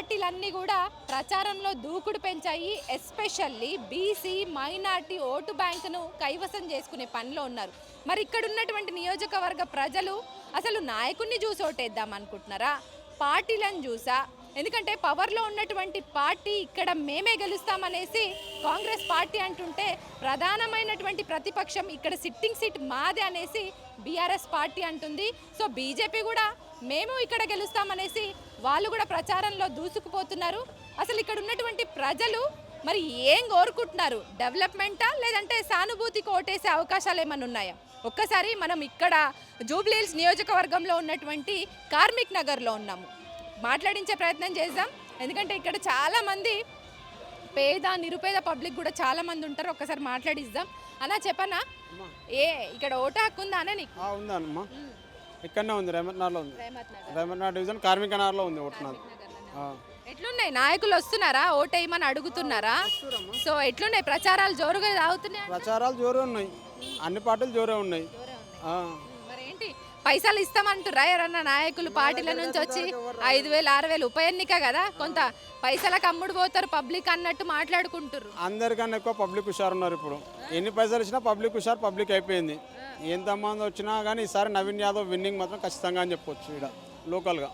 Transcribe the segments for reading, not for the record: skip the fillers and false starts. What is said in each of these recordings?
పార్టీలన్నీ కూడా ప్రచారంలో దూకుడు పెంచాయి. ఎస్పెషల్లీ బీసీ మైనార్టీ ఓటు బ్యాంకును కైవసం చేసుకునే పనిలో ఉన్నారు. మరి ఇక్కడ ఉన్నటువంటి నియోజకవర్గ ప్రజలు అసలు నాయకుడిని చూసి ఓటేద్దాం అనుకుంటున్నారా, పార్టీలను చూసా? ఎందుకంటే పవర్లో ఉన్నటువంటి పార్టీ ఇక్కడ మేమే గెలుస్తామనేసి కాంగ్రెస్ పార్టీ అంటుంటే, ప్రధానమైనటువంటి ప్రతిపక్షం ఇక్కడ సిట్టింగ్ సీట్ మాదే అనేసి బీఆర్ఎస్ పార్టీ అంటుంది. సో బీజేపీ కూడా మేము ఇక్కడ గెలుస్తామనేసి వాళ్ళు కూడా ప్రచారంలో దూసుకుపోతున్నారు. అసలు ఇక్కడ ఉన్నటువంటి ప్రజలు మరి ఏం కోరుకుంటున్నారు? డెవలప్మెంటా లేదంటే సానుభూతికి ఓటేసే అవకాశాలు ఏమైనా ఉన్నాయా? ఒక్కసారి మనం ఇక్కడ జూబ్లీహిల్స్ నియోజకవర్గంలో ఉన్నటువంటి కార్మిక్ నగర్లో ఉన్నాము. మాట్లాడించే ప్రయత్నం చేద్దాం. ఎందుకంటే ఇక్కడ చాలామంది పేద నిరుపేద పబ్లిక్ కూడా చాలామంది ఉంటారు. ఒక్కసారి మాట్లాడిద్దాం. అన్నా చెప్పనా, ఇక్కడ ఓటు హక్కు ఉందా అన్న నీకు? ఉందమ్మా, ఇక్కడనే ఉంది, రేమత్నగర్లో ఉంది. రేమత్నగర్ డివిజన్ కార్మిక నగర్లో ఉంది ఓటు నాది. ఎట్లున్నాయి, నాయకులు వస్తున్నారా, ఓటు వేయమని అడుగుతున్నారా? సో ఎట్లున్నాయి ప్రచారాలు? జోరుగా సాగుతున్నాయి? ప్రచారాలు జోరే ఉన్నాయి, అన్ని పార్టీలు జోరే ఉన్నాయి. మరి ఏంటి, పైసలు ఇస్తామంటురా ఎవరన్నా నాయకులు పార్టీల నుంచి వచ్చి? 5,000 6,000 ఉప ఎన్నిక కదా, కొంత పైసలకు అమ్ముడు పోతారు పబ్లిక్ అన్నట్టు మాట్లాడుకుంటారు. అందరికన్నా ఎక్కువ పబ్లిక్ హుషారు ఉన్నారు. ఇప్పుడు ఎన్ని పైసలు ఇచ్చినా పబ్లిక్ హుషారు, పబ్లిక్ అయిపోయింది. ఎంతమంది వచ్చినా కానీ ఈసారి నవీన్ యాదవ్ విన్నింగ్ మాత్రం ఖచ్చితంగా అని చెప్పొచ్చు. ఇక్కడ లోకల్గా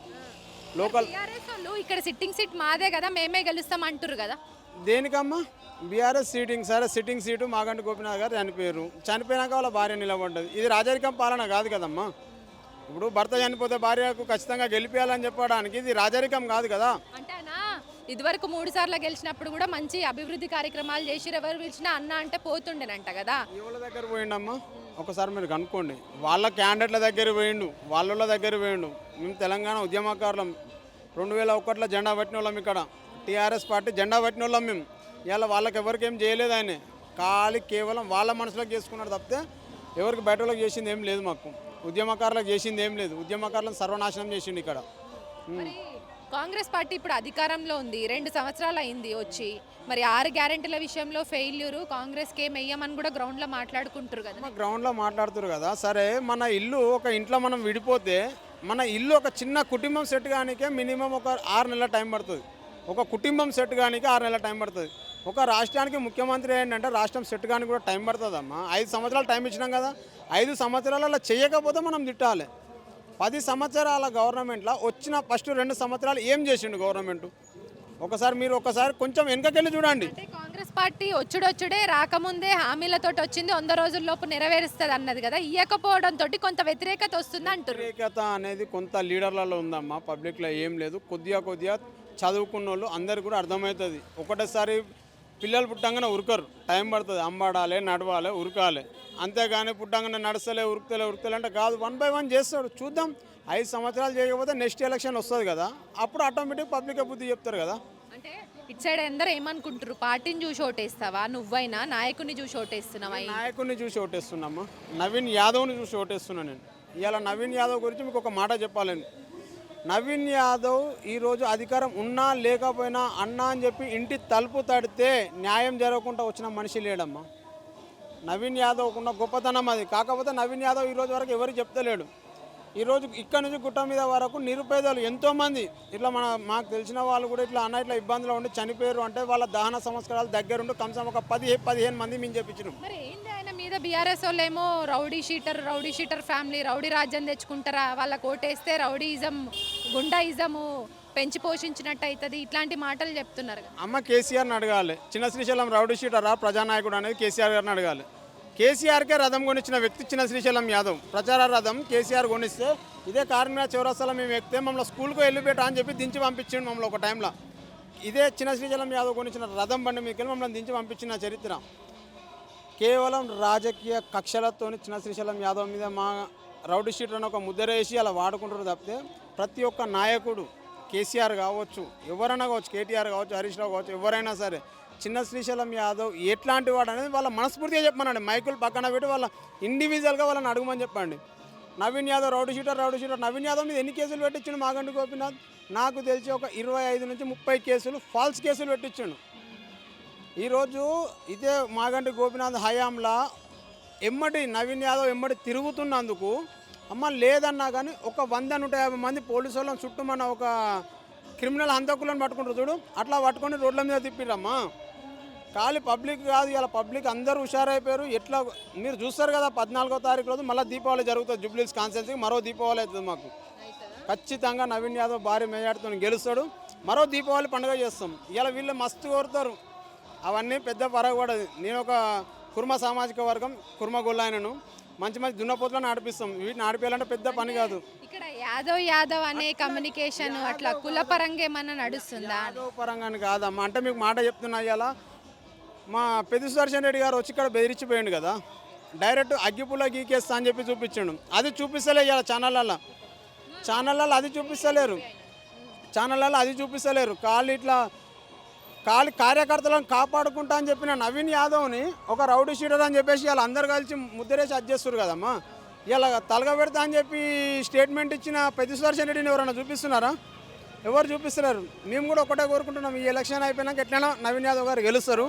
ఇక్కడ సిట్టింగ్ సీట్ మాదే కదా, మేమే గెలుస్తాం అంటారు కదా. దేనికమ్మా బీఆర్ఎస్ సీటింగ్? సరే సిట్టింగ్ సీటు మాగంటి గోపినాథ్ గారు చనిపోయారు, చనిపోయినాక వాళ్ళ భార్య నిలబడ్డది. ఇది రాజరికం పాలన కాదు కదమ్మా. ఇప్పుడు భర్త చనిపోతే భార్యకు ఖచ్చితంగా గెలిపేయాలని చెప్పడానికి ఇది రాజరికం కాదు కదా. అంటేనా ఇదివరకు 3 సార్లు గెలిచినప్పుడు కూడా మంచి అభివృద్ధి కార్యక్రమాలు చేసి ఎవరు పిలిచినా అన్న అంటే పోతుండేనంట కదా. ఎవరి దగ్గర పోయిండమ్మా ఒకసారి మీరు కనుక్కోండి. వాళ్ళ క్యాండిడేట్ల దగ్గర పోయిండు, వాళ్ళ దగ్గర పోయిండు. మేము తెలంగాణ ఉద్యమకారులం, 2001లో జెండా పట్టిన వాళ్ళం. ఇక్కడ టీఆర్ఎస్ పార్టీ జెండా పట్టిన వాళ్ళం మేము. ఇలా వాళ్ళకి ఎవరికి ఏం చేయలేదు. ఆయన ఖాళీ కేవలం వాళ్ళ మనసులోకి చేసుకున్నాడు తప్పితే ఎవరికి బయట వాళ్ళకి చేసింది ఏం లేదు. మాకు ఉద్యమకారులకు చేసింది ఏం లేదు. ఉద్యమకారులను సర్వనాశనం చేసిండు ఇక్కడ. కాంగ్రెస్ పార్టీ ఇప్పుడు అధికారంలో ఉంది, 2 సంవత్సరాలు అయింది వచ్చి. మరి 6 గ్యారెంటీల విషయంలో ఫెయిల్యూరు, కాంగ్రెస్కి ఏం వెయ్యమని కూడా గ్రౌండ్లో మాట్లాడుకుంటారు కదా. గ్రౌండ్లో మాట్లాడుతారు కదా. సరే, మన ఇల్లు ఒక ఇంట్లో మనం విడిపోతే మన ఇల్లు ఒక చిన్న కుటుంబం సెట్ కానికే మినిమం ఒక 6 నెలల టైం పడుతుంది. ఒక కుటుంబం సెట్ కానికే 6 నెలల టైం పడుతుంది. ఒక రాష్ట్రానికి ముఖ్యమంత్రి ఏంటంటే రాష్ట్రం సెట్ కానీ కూడా టైం పడుతుందమ్మా. 5 సంవత్సరాలు టైం ఇచ్చినాం కదా. 5 సంవత్సరాలలో చేయకపోతే మనం తిట్టాలి. 10 సంవత్సరాల గవర్నమెంట్లో వచ్చిన ఫస్ట్ 2 సంవత్సరాలు ఏం చేసిండు గవర్నమెంట్? ఒకసారి కొంచెం వెనకకెళ్ళి చూడండి. కాంగ్రెస్ పార్టీ వచ్చుడే రాకముందే హామీలతో వచ్చింది, 100 రోజుల్లోపు నెరవేరుస్తుంది అన్నది కదా. ఇవ్వకపోవడంతో కొంత వ్యతిరేకత వస్తుంది అంటారు. వ్యతిరేకత అనేది కొంత లీడర్లలో ఉందమ్మా, పబ్లిక్లో ఏం లేదు. కొద్దిగా చదువుకున్న వాళ్ళు అందరు కూడా అర్థమవుతుంది. ఒకటేసారి పిల్లలు పుట్టంగానే ఉరకరు, టైం పడుతుంది. అంబాడాలి, నడవాలి, ఉరకాలి. అంతేగాని పుట్టంగానే నడుస్తలే ఉరుకుతలే అంటే కాదు. 1 by 1 చేస్తాడు. చూద్దాం, 5 సంవత్సరాలు చేయకపోతే నెక్స్ట్ ఎలక్షన్ వస్తుంది కదా, అప్పుడు ఆటోమేటిక్ పబ్లిక్ బుద్ధి చెప్తారు కదా. అంటే ఇటు సైడ్ అందరూ ఏమనుకుంటారు, పార్టీని చూసి ఓటేస్తావా, నువ్వైనా నాయకుడిని చూసి ఓటేస్తున్నావా? నాయకుడిని చూసి ఓటేస్తున్నామ్మా, నవీన్ యాదవ్ని చూసి ఓటేస్తున్నా నేను. ఇవాళ నవీన్ యాదవ్ గురించి మీకు ఒక మాట చెప్పాలండి. నవీన్ యాదవ్ ఈరోజు అధికారం ఉన్నా లేకపోయినా అన్నా అని చెప్పి ఇంటి తలుపు తడితే న్యాయం జరగకుండా వచ్చిన మనిషి లేడమ్మా. నవీన్ యాదవ్ ఉన్న గొప్పతనం అది. కాకపోతే నవీన్ యాదవ్ ఈరోజు వరకు ఎవరికి చెప్తలేడు. ఈరోజు ఇక్కడ నుంచి గుట్ట మీద వరకు నిరుపేదలు ఎంతోమంది ఇట్లా మాకు తెలిసిన వాళ్ళు కూడా ఇట్లా ఇట్లా ఇబ్బందులు ఉండి చనిపోయారు అంటే వాళ్ళ దహన సంస్కారాలు దగ్గరుండి కనీసం ఒక 10-15 మంది మేము చెప్పించినాం. మరి ఏంటి ఆయన మీద బీఆర్ఎస్ వాళ్ళు ఏమో రౌడీ షీటర్ ఫ్యామిలీ, రౌడీ రాజ్యం తెచ్చుకుంటారా, వాళ్ళకి ఓటేస్తే రౌడీయిజం గుండాయిజము పెంచి పోషించినట్టు అవుతుంది, ఇట్లాంటి మాటలు చెప్తున్నారు కదా. అమ్మ కేసీఆర్ని అడగాలి, చిన్న శ్రీశైలం రౌడీ షీటరా ప్రజానాయకుడు అనేది కేసీఆర్ గారిని అడగాలి. కేసీఆర్కే రథం కొనిచ్చిన వ్యక్తి చిన్న శ్రీశైలం యాదవ్. ప్రచార రథం కేసీఆర్ కొనిస్తే ఇదే కార్మిక చౌరస్తాలో మేము ఎక్కితే మమ్మల్ని స్కూల్కు వెళ్ళిపెట్టా అని చెప్పి దించి పంపించిండు మమ్మల్ని ఒక టైంలో. ఇదే చిన్న శ్రీశైలం యాదవ్ కొనిచ్చిన రథం బండి మీకు వెళ్ళి మమ్మల్ని దించి పంపించిన చరిత్ర. కేవలం రాజకీయ కక్షలతో చిన్న శ్రీశైలం యాదవ్ మీద మా రౌడీ షీటర్ ఒక ముద్ర వేసి అలా వాడుకుంటారు తప్పితే ప్రతి ఒక్క నాయకుడు, కేసీఆర్ కావచ్చు, ఎవరైనా కావచ్చు, కేటీఆర్ కావచ్చు, హరీష్ రావు కావచ్చు, ఎవరైనా సరే చిన్న శ్రీశైలం యాదవ్ ఎట్లాంటి వాడు అనేది వాళ్ళ మనస్ఫూర్తిగా చెప్పమనండి. మైకులు పక్కన పెట్టి వాళ్ళ ఇండివిజువల్గా వాళ్ళని అడగమని చెప్పండి. నవీన్ యాదవ్ రౌడీ షీటర్ నవీన్ యాదవ్ మీద ఎన్ని కేసులు పెట్టించాడు మాగంటి గోపినాథ్? నాకు తెలిసి ఒక 25 నుంచి 30 కేసులు ఫాల్స్ కేసులు పెట్టించాడు. ఈరోజు ఇదే మాగంటి గోపినాథ్ హయాంలా ఎమ్మటి నవీన్ యాదవ్ ఎమ్మటి తిరుగుతున్నందుకు అమ్మ లేదన్నా కానీ ఒక 100-150 మంది పోలీసు వాళ్ళని చుట్టూ మన ఒక క్రిమినల్ హంతకులను పట్టుకుంటారు చూడు, అట్లా పట్టుకొని రోడ్ల మీద తిప్పిరమ్మా. ఖాళీ పబ్లిక్ కాదు, ఇలా పబ్లిక్ అందరూ హుషారైపోయారు. ఎట్లా మీరు చూస్తారు కదా, 14వ తారీఖు రోజు మళ్ళీ దీపావళి జరుగుతుంది జూబ్లీహిల్స్ కాన్స్టిట్యున్సీకి. మరో దీపావళి అవుతుంది మాకు. ఖచ్చితంగా నవీన్ యాదవ్ భారీ మెజార్టీతో గెలుస్తాడు. మరో దీపావళి పండుగ చేస్తాం. ఇలా వీళ్ళు మస్తు కోరుతారు, అవన్నీ పెద్ద పరగబడదు. నేను ఒక కుర్మ సామాజిక వర్గం, కుర్మ గొల్లాయనను. మంచి మంచి దున్నపోతులను ఆడిపిస్తాం. వీటిని ఆడిపోయాలంటే పెద్ద పని కాదు. ఇక్కడ యాదవ్ అనే కమ్యూనికేషన్ అట్లా కుల పరంగా ఏమన్నా నడుస్తుందా? యాదవ్ పరంగాని కాదమ్మా. అంటే మీకు మాట చెప్తున్నా, ఇలా మా పెద్ద సుదర్శన్ రెడ్డి గారు వచ్చి ఇక్కడ బెదిరించిపోయాడు కదా, డైరెక్ట్ అగ్గిపుల్ల గీకేస్తా అని చెప్పి చూపించాడు. అది చూపిస్తలే ఇలా ఛానళ్ళల్లో అది చూపిస్తలేరు. అది చూపిస్తలేరు. ఖాళీ కార్యకర్తలను కాపాడుకుంటా అని చెప్పిన నవీన్ యాదవ్ని ఒక రౌడీ షీటర్ అని చెప్పేసి ఇలా అందరు కలిసి ముద్రేసి అడ్జేస్తారు కదమ్మా. ఇలా తలగ పెడతా అని చెప్పి స్టేట్మెంట్ ఇచ్చిన పెద్ద సుదర్శన్ రెడ్డిని ఎవరైనా చూపిస్తున్నారా? ఎవరు చూపిస్తున్నారు? మేము కూడా ఒకటే కోరుకుంటున్నాం, ఈ ఎలక్షన్ అయిపోయినాక ఎట్లైనా నవీన్ యాదవ్ గారు గెలుస్తారు.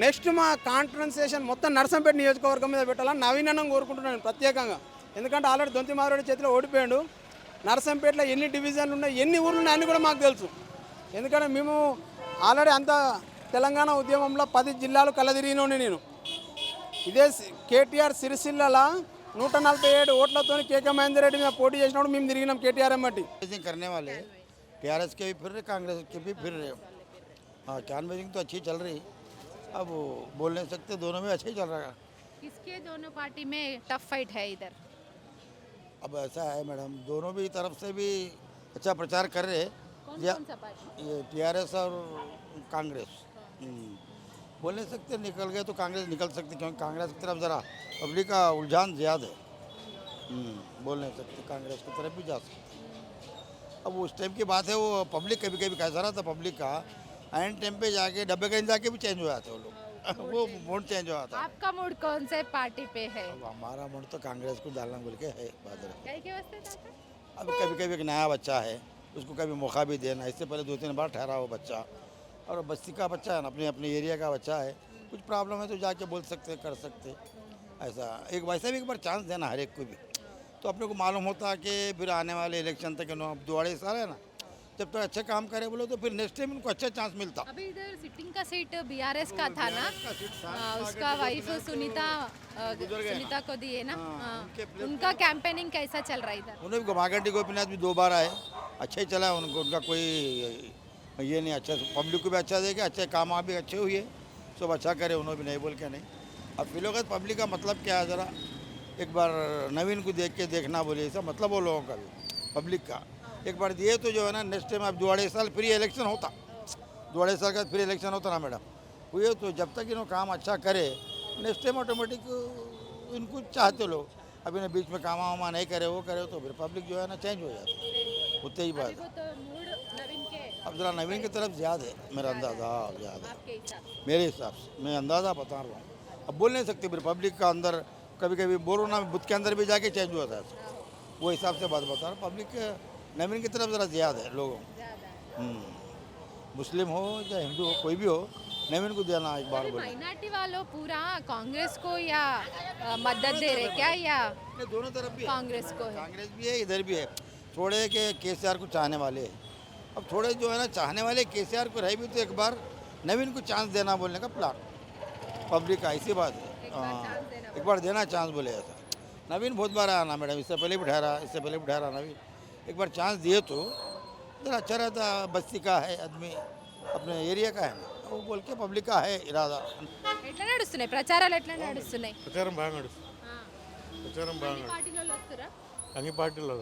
నెక్స్ట్ మా కాన్సన్ట్రేషన్ మొత్తం నర్సంపేట నియోజకవర్గం మీద పెట్టాలని నవీన్ అన్నం కోరుకుంటున్నాను ప్రత్యేకంగా. ఎందుకంటే ఆల్రెడీ దొంతి మాధవరెడ్డి చేతిలో ఓడిపోయాడు. నర్సంపేటలో ఎన్ని డివిజన్లు ఉన్నాయి, ఎన్ని ఊర్లు ఉన్నాయి అన్నీ కూడా మాకు తెలుసు. ఎందుకంటే మేము ఆల్రెడీ అంత తెలంగాణ ఉద్యమంలో 10 జిల్లాలు కలదిరిగినోని నేను. ఇదే కేటీఆర్ సిరిసిల్ల 147 ఓట్లతో కేకే మహేందర్ రెడ్డి మీద పోటీ చేసినప్పుడు మేము తిరిగినాం కేటీఆర్ ఎమ్మటి. करने वाले टीआरएस के भी फिर रहे, कांग्रेस के भी फिर रहे। हाँ, कैनवेजिंग तो अच्छी चल रही। अब बोल नहीं सकते, दोनों में अच्छा ही चल रहा है। किसके दोनों पार्टी में टफ फाइट है इधर? अब ऐसा है मैडम, दोनों भी तरफ से भी अच्छा प्रचार कर रहे हैं। कौन सा पार्टी? ये टीआरएस और कांग्रेस। बोल नहीं सकते, निकल गए तो कांग्रेस निकल सकती, क्योंकि कांग्रेस की तरफ ज़रा पब्लिक का रुझान ज़्यादा है। बोल नहीं सकते, कांग्रेस की तरफ भी जा सकते। अब उस टाइम की बात है, वो पब्लिक कभी कभी कैसा रहा था पब्लिक का, एंड टाइम पे जाके डब्बे कहीं जाके भी चेंज हो जाते वो लोग। वो मूड चेंज हो जाता। आपका मूड कौन से पार्टी पे है? अब हमारा मूड तो कांग्रेस को डालना बोल के है बादल। के वास्ते दादा? अब कभी कभी एक नया बच्चा है, उसको कभी मौका भी देना। इससे पहले 2-3 बार ठहरा वो बच्चा, और बस्ती का बच्चा है ना, अपने अपने एरिया का बच्चा है। कुछ प्रॉब्लम है तो जाके बोल सकते, कर सकते। ऐसा एक वैसे भी एक बार चांस देना हर एक को भी, तो अपने को मालूम होता कि फिर आने वाले इलेक्शन तक 2-2.5 साल है ना, जब तक अच्छे काम करे बोलो तो फिर नेक्स्ट टाइम उनको अच्छा चांस मिलता। अभी इधर सिटिंग का सीट बीआरएस का था ना, उसका वाइफ सुनीता को दिए ना। उनका कैंपेनिंग कैसा चल रहा है इधर? उन्हें भी घमाघंटी गोपीनाथ भी 2 बार आए, अच्छा ही चला उनको। उनका कोई ये नहीं, अच्छा पब्लिक को भी अच्छा देगा, अच्छे काम भी अच्छे हुए, सब अच्छा करे, उन्होंने भी नहीं बोल के नहीं। अब फिलहाल पब्लिक का मतलब क्या है, ज़रा एक बार नवीन को देख के देखना बोले, ऐसा मतलब वो लोगों का भी पब्लिक का। एक बार दिए तो जो है ना, नेक्स्ट टाइम अब 2.5 साल फिर इलेक्शन होता, 2.5 साल का फिर इलेक्शन होता ना मैडम, हुए तो जब तक इन्होंने काम अच्छा करे, नेक्स्ट टाइम ऑटोमेटिक इनको चाहते लोग। अब इन्हें बीच में काम वामा नहीं करे, वो करे, तो फिर पब्लिक जो है ना चेंज हो जाती, उतनी ही बात है। अब ज़रा नवीन की तरफ ज़्यादा है मेरा अंदाज़ा, ज़्यादा मेरे हिसाब से, मैं अंदाज़ा बता रहा हूँ। अब बोल नहीं सकते, फिर पब्लिक का अंदर कभी कभी बोलो ना, बुथ के अंदर भी जाके चेंज होता है, वो हिसाब से बात बता रहा हूँ। पब्लिक नवीन की तरफ ज़रा ज़्यादा है लोगों। मुस्लिम हो या हिंदू हो, कोई भी हो, नवीन को देना एक बार बोले। माइनॉरिटी वालों पूरा कांग्रेस को या मदद दे रहे क्या, या दोनों तरफ भी कांग्रेस को है? कांग्रेस भी है, इधर भी है। थोड़े के केसीआर को चाहने वाले हैं, अब थोड़े जो है ना चाहने वाले केसीआर को रहे भी, तो एक बार नवीन को चांस देना बोलने का प्लान पब्लिक का, इसी बात है। एक बार देना चांस बोले ऐसा। नवीन बहुत बार आया ना मैडम, इससे पहले भी ठहरा, नवीन एक बार चांस दिए तो जरा अच्छा रहता। बस्ती का है आदमी, अपने एरिया का है ना, वो बोल के पब्लिक का है इरादा। ఎట్లా నడుస్తున్నాయి ప్రచారాలు, ఎట్లా నడుస్తున్నాయి? ప్రచారం బాగా నడుస్తుంది. ప్రచారం బాగా నడుస్తుంది. పార్టీలో వస్తారా? అన్ని పార్టీల్లో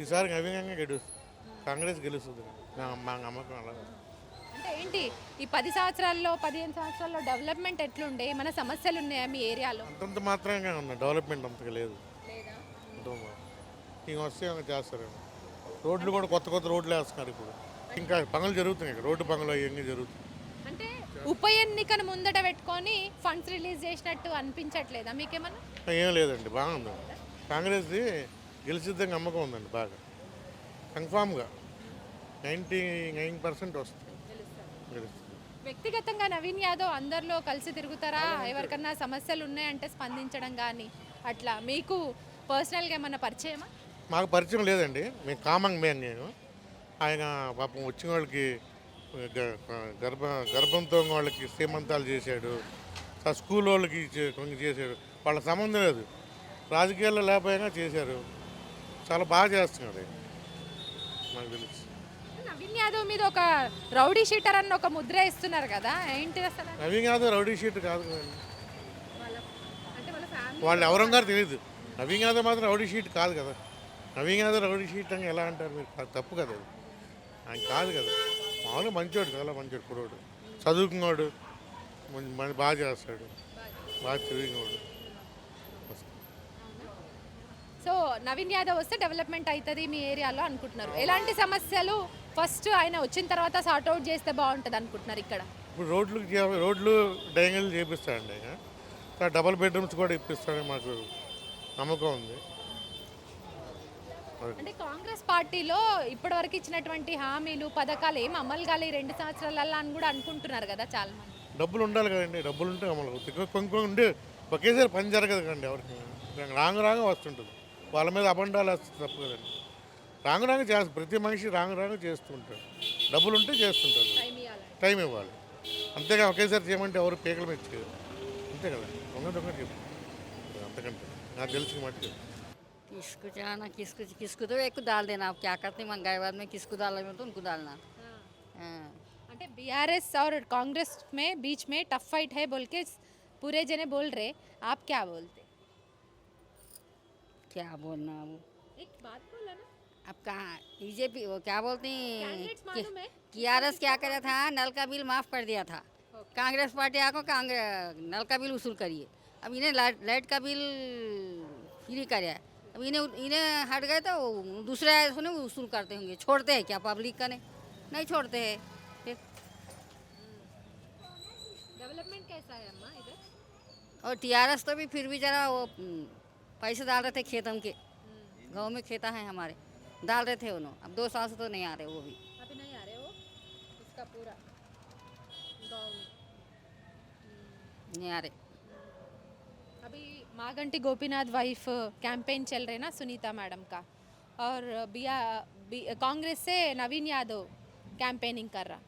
ఈసారి నవీనంగా గెలుస్తుంది, కాంగ్రెస్ గెలుస్తుంది, మా నమ్మకం అలా. అంటే ఏంటి ఈ 10 సంవత్సరాల్లో 15 సంవత్సరాల్లో డెవలప్మెంట్ ఎట్లుండే? ఏమైనా సమస్యలు ఉన్నాయా మీ ఏరియాలో? అంతంత మాత్రంగా ఉంది, డెవలప్మెంట్ అంతగా లేదు. ఇంక వస్తే ఏమైనా చేస్తారేమో. రోడ్లు కూడా కొత్త రోడ్లు వేస్తున్నారు ఇప్పుడు, ఇంకా పనులు జరుగుతున్నాయి, రోడ్డు పనులు అవన్నీ జరుగుతున్నాయి. అంటే ఉప ఎన్నికను ముందట పెట్టుకొని ఫండ్స్ రిలీజ్ చేసినట్టు అనిపించట్లేదా మీకేమన్నా? ఏం లేదండి, బాగుంది. కాంగ్రెస్ది గెలిచిద్దని నమ్మకం ఉందండి, బాగా కన్ఫామ్గా 99% వస్తుంది, గెలుస్తుంది. వ్యక్తిగతంగా నవీన్ యాదవ్ అందరిలో కలిసి తిరుగుతారా? ఎవరికన్నా సమస్యలు ఉన్నాయంటే స్పందించడం కానీ అట్లా మీకు పర్సనల్గా ఏమన్నా పరిచయమా? మాకు పరిచయం లేదండి, మేము కామంగ్ మ్యాన్. నేను ఆయన పాపం వచ్చిన వాళ్ళకి గర్భంతో ఉన్న వాళ్ళకి శ్రీమంతాలు చేశాడు, ఆ స్కూల్ వాళ్ళకి కొన్ని చేశాడు. వాళ్ళ సంబంధం లేదు, రాజకీయాల్లో లేకపోయినా చేశారు. చాలా బాగా చేస్తున్నాడు ఆయన, నాకు తెలుసు. నవీన్ యాదవ్ మీద ఒక రౌడీ షీటర్ అన్న ఒక ముద్ర ఇస్తున్నారు కదా, ఏంటి అసలు? నవీన్ యాదవ్ రౌడీ షీట్ కాదు కదండి, అంటే వాళ్ళ ఫ్యామిలీ వాళ్ళు ఎవరో గారు తెలియదు. నవీన్ యాదవ్ మాత్రం రౌడీ షీట్ కాదు కదా. నవీన్ యాదవ్ రౌడీ షీట్ అని ఎలా అంటారు మీరు? అది తప్పు కదా, అది ఆయన కాదు కదా. మామూలుగా మంచోడు, చాలా మంచోడు, కుర్రోడు, చదువుకున్నాడు, బాగా చేస్తాడు, బాగా చదివినవాడు. సో నవీన్ యాదవ్ వస్తే డెవలప్మెంట్ అవుతుంది మీ ఏరియాలో అనుకుంటున్నారు. ఎలాంటి సమస్యలు ఫస్ట్ ఆయన వచ్చిన తర్వాత సార్ట్అవుట్ చేస్తే బాగుంటుంది అనుకుంటున్నారు ఇక్కడ? ఇప్పుడు రోడ్లు డైంగిల్ చేపిస్తాడండి ఆయన, డబల్ బెడ్రూమ్స్ కూడా ఇప్పిస్తాడని మాకు నమ్మకం ఉంది. అంటే కాంగ్రెస్ పార్టీలో ఇప్పటివరకు ఇచ్చినటువంటి హామీలు పథకాలు ఏం అమలు కాలే 2 సంవత్సరాలలో అని కూడా అనుకుంటున్నారు కదా చాలా మంది. డబ్బులు ఉండాలి కదండి, డబ్బులు ఉంటే అమలు అవుతుంది. కొంచెం ఉండి ఒకేసారి పని జరగదు కదండి, ఎవరికి రాంగ్ వస్తుంటుంది. వాళ్ళ మీద అబండాలు వస్తుంది, తప్పు కదండి. రాంగ్ చేస్తారు, ప్రతి మనిషి రాంగ్ చేస్తూ ఉంటాడు. డబ్బులు ఉంటే చేస్తుంటారు, టైం ఇవ్వాలి. అంతేగా ఒకేసారి చేయమంటే ఎవరు పీకల మీద చేయరు, అంతే కదా. దొంగ చెప్పు, అంతకంటే నాకు తెలిసిన మట్టి. किसको जाना, किसको तो एक को डाल देना. आप क्या करते हैं महंगाई बाद में, किसको डालना है तो उनको डालना. हाँ. అంటే बीआरएस और कांग्रेस में बीच में टफ फाइट है बोल के पूरे जने बोल रहे, आप क्या बोलते? क्या बोलना वो, एक बात बोला ना, अब कहाँ बीजेपी वो क्या बोलते कैंडिडेट्स हैं मालूम है? टीआरएस क्या करा था, नल का बिल माफ़ कर दिया था. कांग्रेस पार्टी आको नल का बिल वसूल करिए. अब इन्हें लाइट का बिल फ्री कराया. अब इन्हें हट गए तो दूसरे सुने वसूल करते होंगे. छोड़ते हैं क्या पब्लिक का? नहीं छोड़ते हैं. फिर डेवलपमेंट कैसा है अम्मा इधर? और टीआरएस तो भी फिर भी जरा वो पैसे डाल रहे थे खेतों के. गांव में खेता है हमारे, डाल रहे थे उन्होंने. अब 2 साल से तो नहीं आ रहे वो भी. अभी नहीं आ रहे हो इसका पूरा गांव में? नहीं आ रहे. अभी मागंटी गोपीनाथ वाइफ कैंपेन चल रहे ना सुनीता मैडम का, और कांग्रेस से नवीन यादव कैंपेनिंग कर रहा.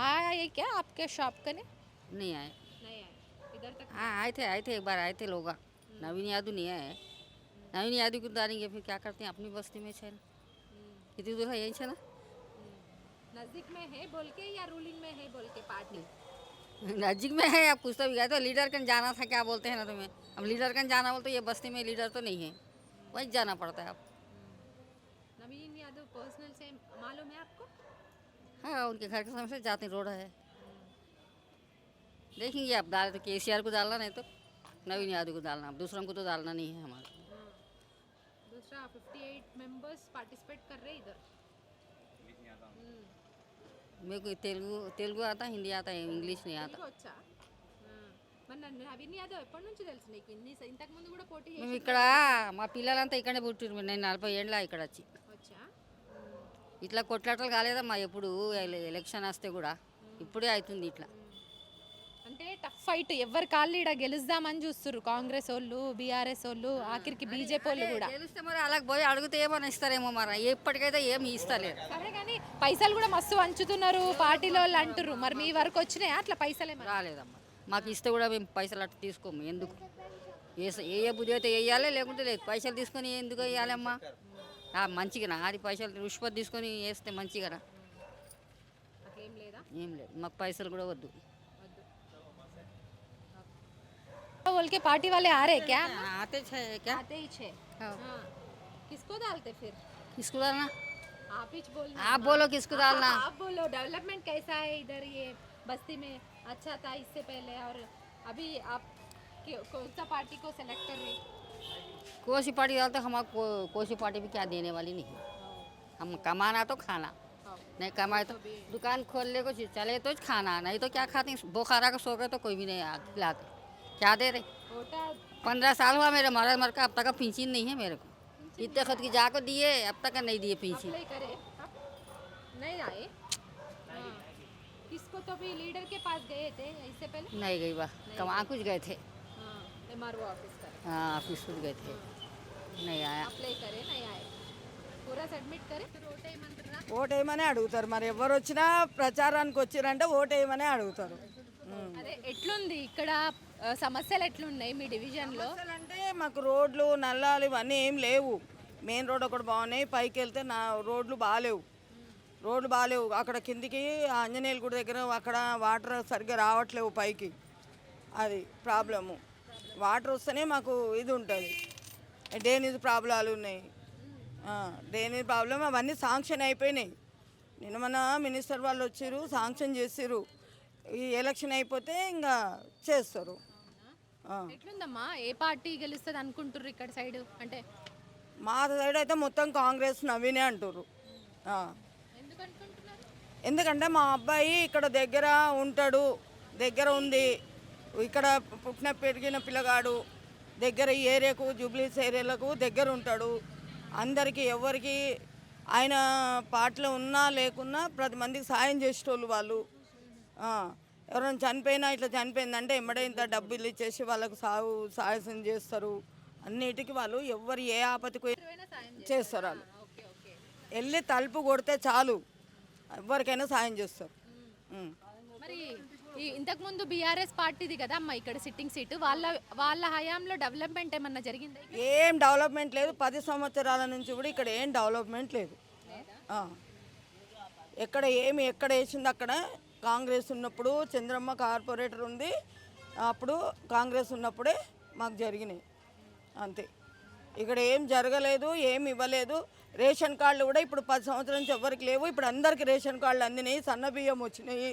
आया ये क्या आपके शॉप का ने? नहीं आए. नहीं आया इधर तक. हाँ आए थे एक बार आए थे लोग. नवीन यादव नहीं आए. नवीन यादव को डालेंगे फिर क्या करते हैं, अपनी बस्ती में छे ना, कितनी दूर है, यही छे ना. नजदीक में है बोल के या रूलिंग में है बोल के पार्टी? नजदीक में है. अब कुछ तो भी गए तो लीडर कन जाना था, क्या बोलते हैं ना तुम्हें. अब लीडर कन जाना बोलते, ये बस्ती में लीडर तो नहीं है, वहीं जाना पड़ता है. अब नवीन यादव पर्सनल से मालूम है आपको? हाँ उनके घर के सामने से जाते रोड है. देखेंगे अब डाले तो केसीआर को डालना, नहीं तो नवीन यादव को डालना. अब दूसरों को तो डालना नहीं है हमारा. दूसरा 58 मेंबर्स पार्टिसिपेट कर रहे इधर. मेरे को तेलुगु आता, हिंदी आता है, इंग्लिश नहीं आता. వచ్చా? మన నవీన్ యాదవ్ ఎప్పటి నుంచి తెలుసు నీకు? ఇంతకు ముందు కూడా పోటీ మేము ఇక్కడ మా పిల్లలంతా ఇక్కడే పుట్టిరు. నేను 40 ఏళ్ళ ఇక్కడ వచ్చి. వచ్చా? ఇట్లా కొట్లాటలు కాలేదమ్మా ఎప్పుడు. ఎలక్షన్ వస్తే కూడా ఇప్పుడే అవుతుంది ఇట్లా. అంటే టఫ్ ఫైట్, ఎవరి కాళ్ళు ఈడ గెలుద్దామని చూస్తున్నారు కాంగ్రెస్ వాళ్ళు, బీఆర్ఎస్ వాళ్ళు, ఆఖరికి బీజేపీ వాళ్ళు కూడా. గెలిస్తే మరి అలాగ పోయి అడిగితే ఏమని ఇస్తారేమో, మరి ఎప్పటికైతే ఏమి ఇస్తలేరు. సరే కానీ పైసలు కూడా మస్తు వంచుతున్నారు పార్టీలో వాళ్ళు అంటారు. మరి మీ వరకు వచ్చినాయా అట్లా పైసలే? రాలేదమ్మా, మాకు ఇస్తే కూడా మేము పైసలు అట్లా తీసుకోము. ఎందుకు ఏ బుద్ధి అయితే వేయాలి, లేకుంటే లేదు. పైసలు తీసుకొని ఎందుకు వేయాలమ్మా? మంచిగా అది పైసలు రుష్పతి తీసుకొని వేస్తే మంచిగా. అట్లేం లేదా? ఏం లేదు, మాకు పైసలు కూడా వద్దు. बोल के पार्टी वाले आ रहे क्या? आते छे क्या? आते ही छे. हाँ. हाँ. किसको डालते फिर? किसको डालना? आप ही बोलना. आप बोलो किसको डालना. आप बोलो. डेवलपमेंट कैसा है इधर ये बस्ती में? अच्छा था इससे पहले, और अभी आप कौन सा पार्टी को सेलेक्ट कर रहे? कोई पार्टी डालते, हमारा कोई पार्टी भी क्या देने वाली नहीं. हम कमाना तो खाना, नहीं कमाए तो दुकान खोल ले, कुछ चले तो खाना, नहीं तो क्या खाते. बुखारा का सो गए तो कोई भी नहीं खिलाते. क्या दे रहे? 15 साल हुआ मेरे मर का, अब तक का पेंशन नहीं है मेरे को. इतने खुद की जाको दिए, अब तक का नहीं दिए पेंशन. नहीं आए. किसको तो भी लीडर के पास गए थे इससे पहले? नहीं गई बा, कहाँ कुछ गए थे. MRO ऑफिस का. हाँ ऑफिस कुछ गए थे, नहीं आया. अप्लाई करे, नहीं आए. पूरा सबमिट करे तो रोटे मंत्र ఓటేయమని అడుగుతారు. మరి ఎవరు వచ్చినా ప్రచారానికి వచ్చిరంటే ఓటేయమని అడుగుతారు. అదే ఎట్లుంది ఇక్కడ సమస్యలు ఎట్లున్నాయి మీ డివిజన్లో? అంటే మాకు రోడ్లు నల్లాలు ఇవన్నీ ఏం లేవు. మెయిన్ రోడ్ ఒకటి బాగున్నాయి, పైకి వెళ్తే రోడ్లు బాగాలేవు. అక్కడ కిందికి ఆంజనేయుల గుడి దగ్గర అక్కడ వాటర్ సరిగ్గా రావట్లేవు పైకి. అది ప్రాబ్లము. వాటర్ వస్తేనే మాకు ఇది ఉంటుంది. డ్రైనేజ్ ప్రాబ్లాలు ఉన్నాయి. డ్రైనేజ్ ప్రాబ్లం అవన్నీ శాంక్షన్ అయిపోయినాయి. నిన్న మన మినిస్టర్ వాళ్ళు వచ్చారు, శాంక్షన్ చేసిర్రు. ఈ ఎలక్షన్ అయిపోతే ఇంకా చేస్తారు. ఎట్లుందమ్మా, ఏ పార్టీ గెలుస్తుంది అనుకుంటుర్రు ఇక్కడ సైడ్? అంటే మా సైడ్ అయితే మొత్తం కాంగ్రెస్ నవీనే అంటారు. ఎందుకు అనుకుంటున్నారు? ఎందుకంటే మా అబ్బాయి ఇక్కడ దగ్గర ఉంటాడు, దగ్గర ఉంది, ఇక్కడ పుట్టిన పెరిగిన పిల్లగాడు దగ్గర ఈ ఏరియాకు జూబ్లీస్ ఏరియాలకు దగ్గర ఉంటాడు. అందరికీ ఎవరికి ఆయన పార్టీలో ఉన్నా లేకున్నా ప్రతి మందికి సాయం చేసేటోళ్ళు వాళ్ళు. ఎవరైనా చనిపోయినా ఇట్లా చనిపోయిందంటే ఎమ్మడే ఇంత డబ్బులు ఇచ్చేసి వాళ్ళకు సాయం చేస్తారు. అన్నిటికీ వాళ్ళు ఎవరు ఏ ఆపత్తికి చేస్తారు. వాళ్ళు వెళ్ళి తలుపు కొడితే చాలు ఎవరికైనా సాయం చేస్తారు. మరి ఇంతకుముందు బీఆర్ఎస్ పార్టీది కదా అమ్మ ఇక్కడ సిట్టింగ్ సీటు, వాళ్ళ హయాంలో డెవలప్మెంట్ ఏమన్నా జరిగిందా? ఏం డెవలప్మెంట్ లేదు. 10 సంవత్సరాల నుంచి కూడా ఇక్కడ ఏం డెవలప్మెంట్ లేదు. ఎక్కడ వేసింది అక్కడ కాంగ్రెస్ ఉన్నప్పుడు చంద్రమ్మ కార్పొరేటర్ ఉంది, అప్పుడు కాంగ్రెస్ ఉన్నప్పుడే మాకు జరిగినాయి అంతే. ఇక్కడ ఏం జరగలేదు, ఏం ఇవ్వలేదు. రేషన్ కార్డులు కూడా ఇప్పుడు 10 సంవత్సరాల నుంచి ఎవరికి లేవు. ఇప్పుడు అందరికీ రేషన్ కార్డులు అందినాయి, సన్న బియ్యం వచ్చినాయి.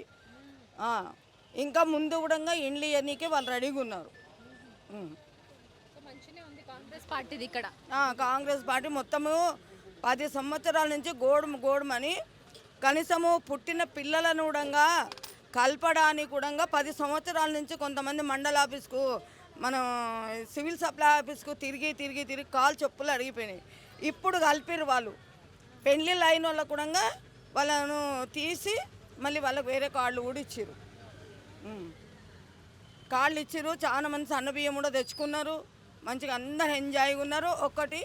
ఇంకా ముందు కూడా ఇండ్లు ఇవన్నీకి వాళ్ళు రెడీగా ఉన్నారు. కాంగ్రెస్ పార్టీది ఇక్కడ కాంగ్రెస్ పార్టీ మొత్తము 10 సంవత్సరాల నుంచి గోడమని కనీసము పుట్టిన పిల్లలను కూడా కలపడానికి కూడా 10 సంవత్సరాల నుంచి కొంతమంది మండల ఆఫీస్కు మనం సివిల్ సప్లై ఆఫీస్కు తిరిగి కాలు చెప్పులు అడిగిపోయినాయి. ఇప్పుడు కలిపిరు వాళ్ళు. పెళ్ళిళ్ళు అయిన వాళ్ళకు కూడా వాళ్ళను తీసి మళ్ళీ వాళ్ళకి వేరే కార్డులు కూడా ఇచ్చారు. కార్డులు ఇచ్చారు. చాలా మంది సన్నబియ్యం కూడా తెచ్చుకున్నారు. మంచిగా అందరు ఎంజాయ్గా ఉన్నారు. ఒకటి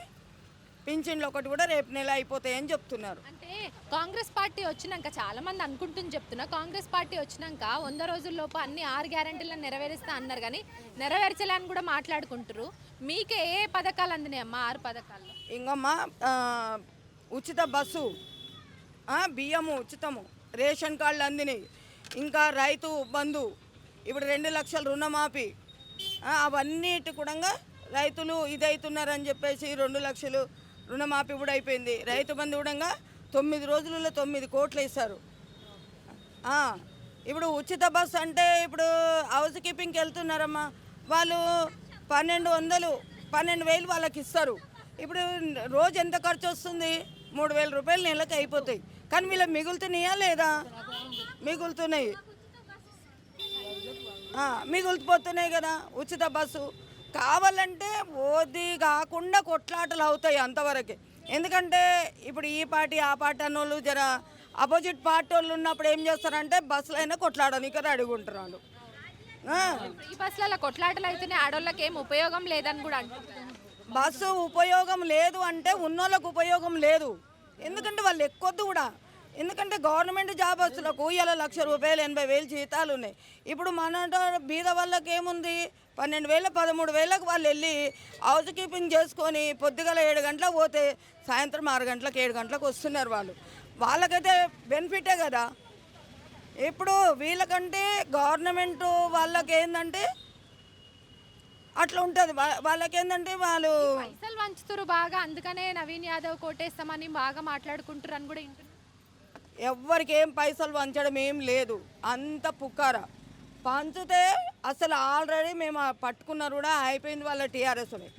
పింఛన్లు ఒకటి కూడా రేపు నెల అయిపోతాయని చెప్తున్నారు. అంటే కాంగ్రెస్ పార్టీ వచ్చినాక చాలా మంది అనుకుంటుంది చెప్తున్నా, కాంగ్రెస్ పార్టీ వచ్చినాక 100 రోజుల్లోపు అన్ని 6 గ్యారెంటీలను నెరవేరుస్తా అన్నారు, కానీ నెరవేర్చలేని కూడా మాట్లాడుకుంటారు. మీకే ఏ పథకాలు అందినాయి అమ్మా 6 పథకాల్లో? ఇంకమ్మా ఉచిత బస్సు, బియ్యము ఉచితము, రేషన్ కార్డులు అందినాయి, ఇంకా రైతు బంధు, ఇప్పుడు 2 లక్షల రుణమాఫీ, అవన్నిటి కూడా రైతులు ఇదవుతున్నారని చెప్పేసి 2 లక్షలు రుణమాఫీ కూడా అయిపోయింది. రైతు బంధు కూడా 9 రోజులలో 9 కోట్లు ఇస్తారు. ఇప్పుడు ఉచిత బస్సు అంటే ఇప్పుడు హౌస్ కీపింగ్కి వెళ్తున్నారమ్మా, వాళ్ళు 12,000 వాళ్ళకి ఇస్తారు. ఇప్పుడు రోజు ఎంత ఖర్చు వస్తుంది? 3,000 రూపాయలు నెలకు అయిపోతాయి. కానీ వీళ్ళకి మిగులుతున్నాయా లేదా? మిగులుతున్నాయి, మిగులుతుపోతున్నాయి కదా. ఉచిత బస్సు కావాలంటే ఓది కాకుండా కొట్లాటలు అవుతాయి అంతవరకే. ఎందుకంటే ఇప్పుడు ఈ పార్టీ ఆ పార్టీ అన్నోళ్ళు జర అపోజిట్ పార్టీ వాళ్ళు ఉన్నప్పుడు ఏం చేస్తారంటే బస్సులు అయినా కొట్లాడడానికి అడుగుంటారు వాళ్ళు. ఈ బస్సులలో కొట్లాటలు అయితేనే ఆడోళ్ళకి ఏం ఉపయోగం లేదని కూడా అంటున్నారు. బస్సు ఉపయోగం లేదు అంటే ఉన్నోళ్ళకు ఉపయోగం లేదు. ఎందుకంటే వాళ్ళు ఎక్కొద్దు కూడా. ఎందుకంటే గవర్నమెంట్ జాబ్ బస్సులకు ఇలా 1,00,000 రూపాయలు 80,000 జీతాలు ఉన్నాయి. ఇప్పుడు మన బీద వాళ్ళకి ఏముంది? 12,000 13,000కు వాళ్ళు వెళ్ళి హౌస్ కీపింగ్ చేసుకొని పొద్దుగల 7 గంటలకు పోతే సాయంత్రం 6 గంటలకు 7 గంటలకు వస్తున్నారు వాళ్ళు. వాళ్ళకైతే బెనిఫిటే కదా. ఇప్పుడు వీళ్ళకంటే గవర్నమెంట్ వాళ్ళకి ఏంటంటే అట్లా ఉంటుంది. వాళ్ళకేందంటే వాళ్ళు పైసలు వంచుతారు బాగా, అందుకనే నవీన్ యాదవ్ కోటేస్తామని బాగా మాట్లాడుకుంటారు అని కూడా వింటున్నారు. ఎవ్వరికి ఏం పైసలు పంచడం ఏం లేదు, అంత పుక్కార పంచితే అసలు ఆల్రెడీ మేము పట్టుకున్నారు కూడా అయిపోయింది వాళ్ళ టీఆర్ఎస్ని.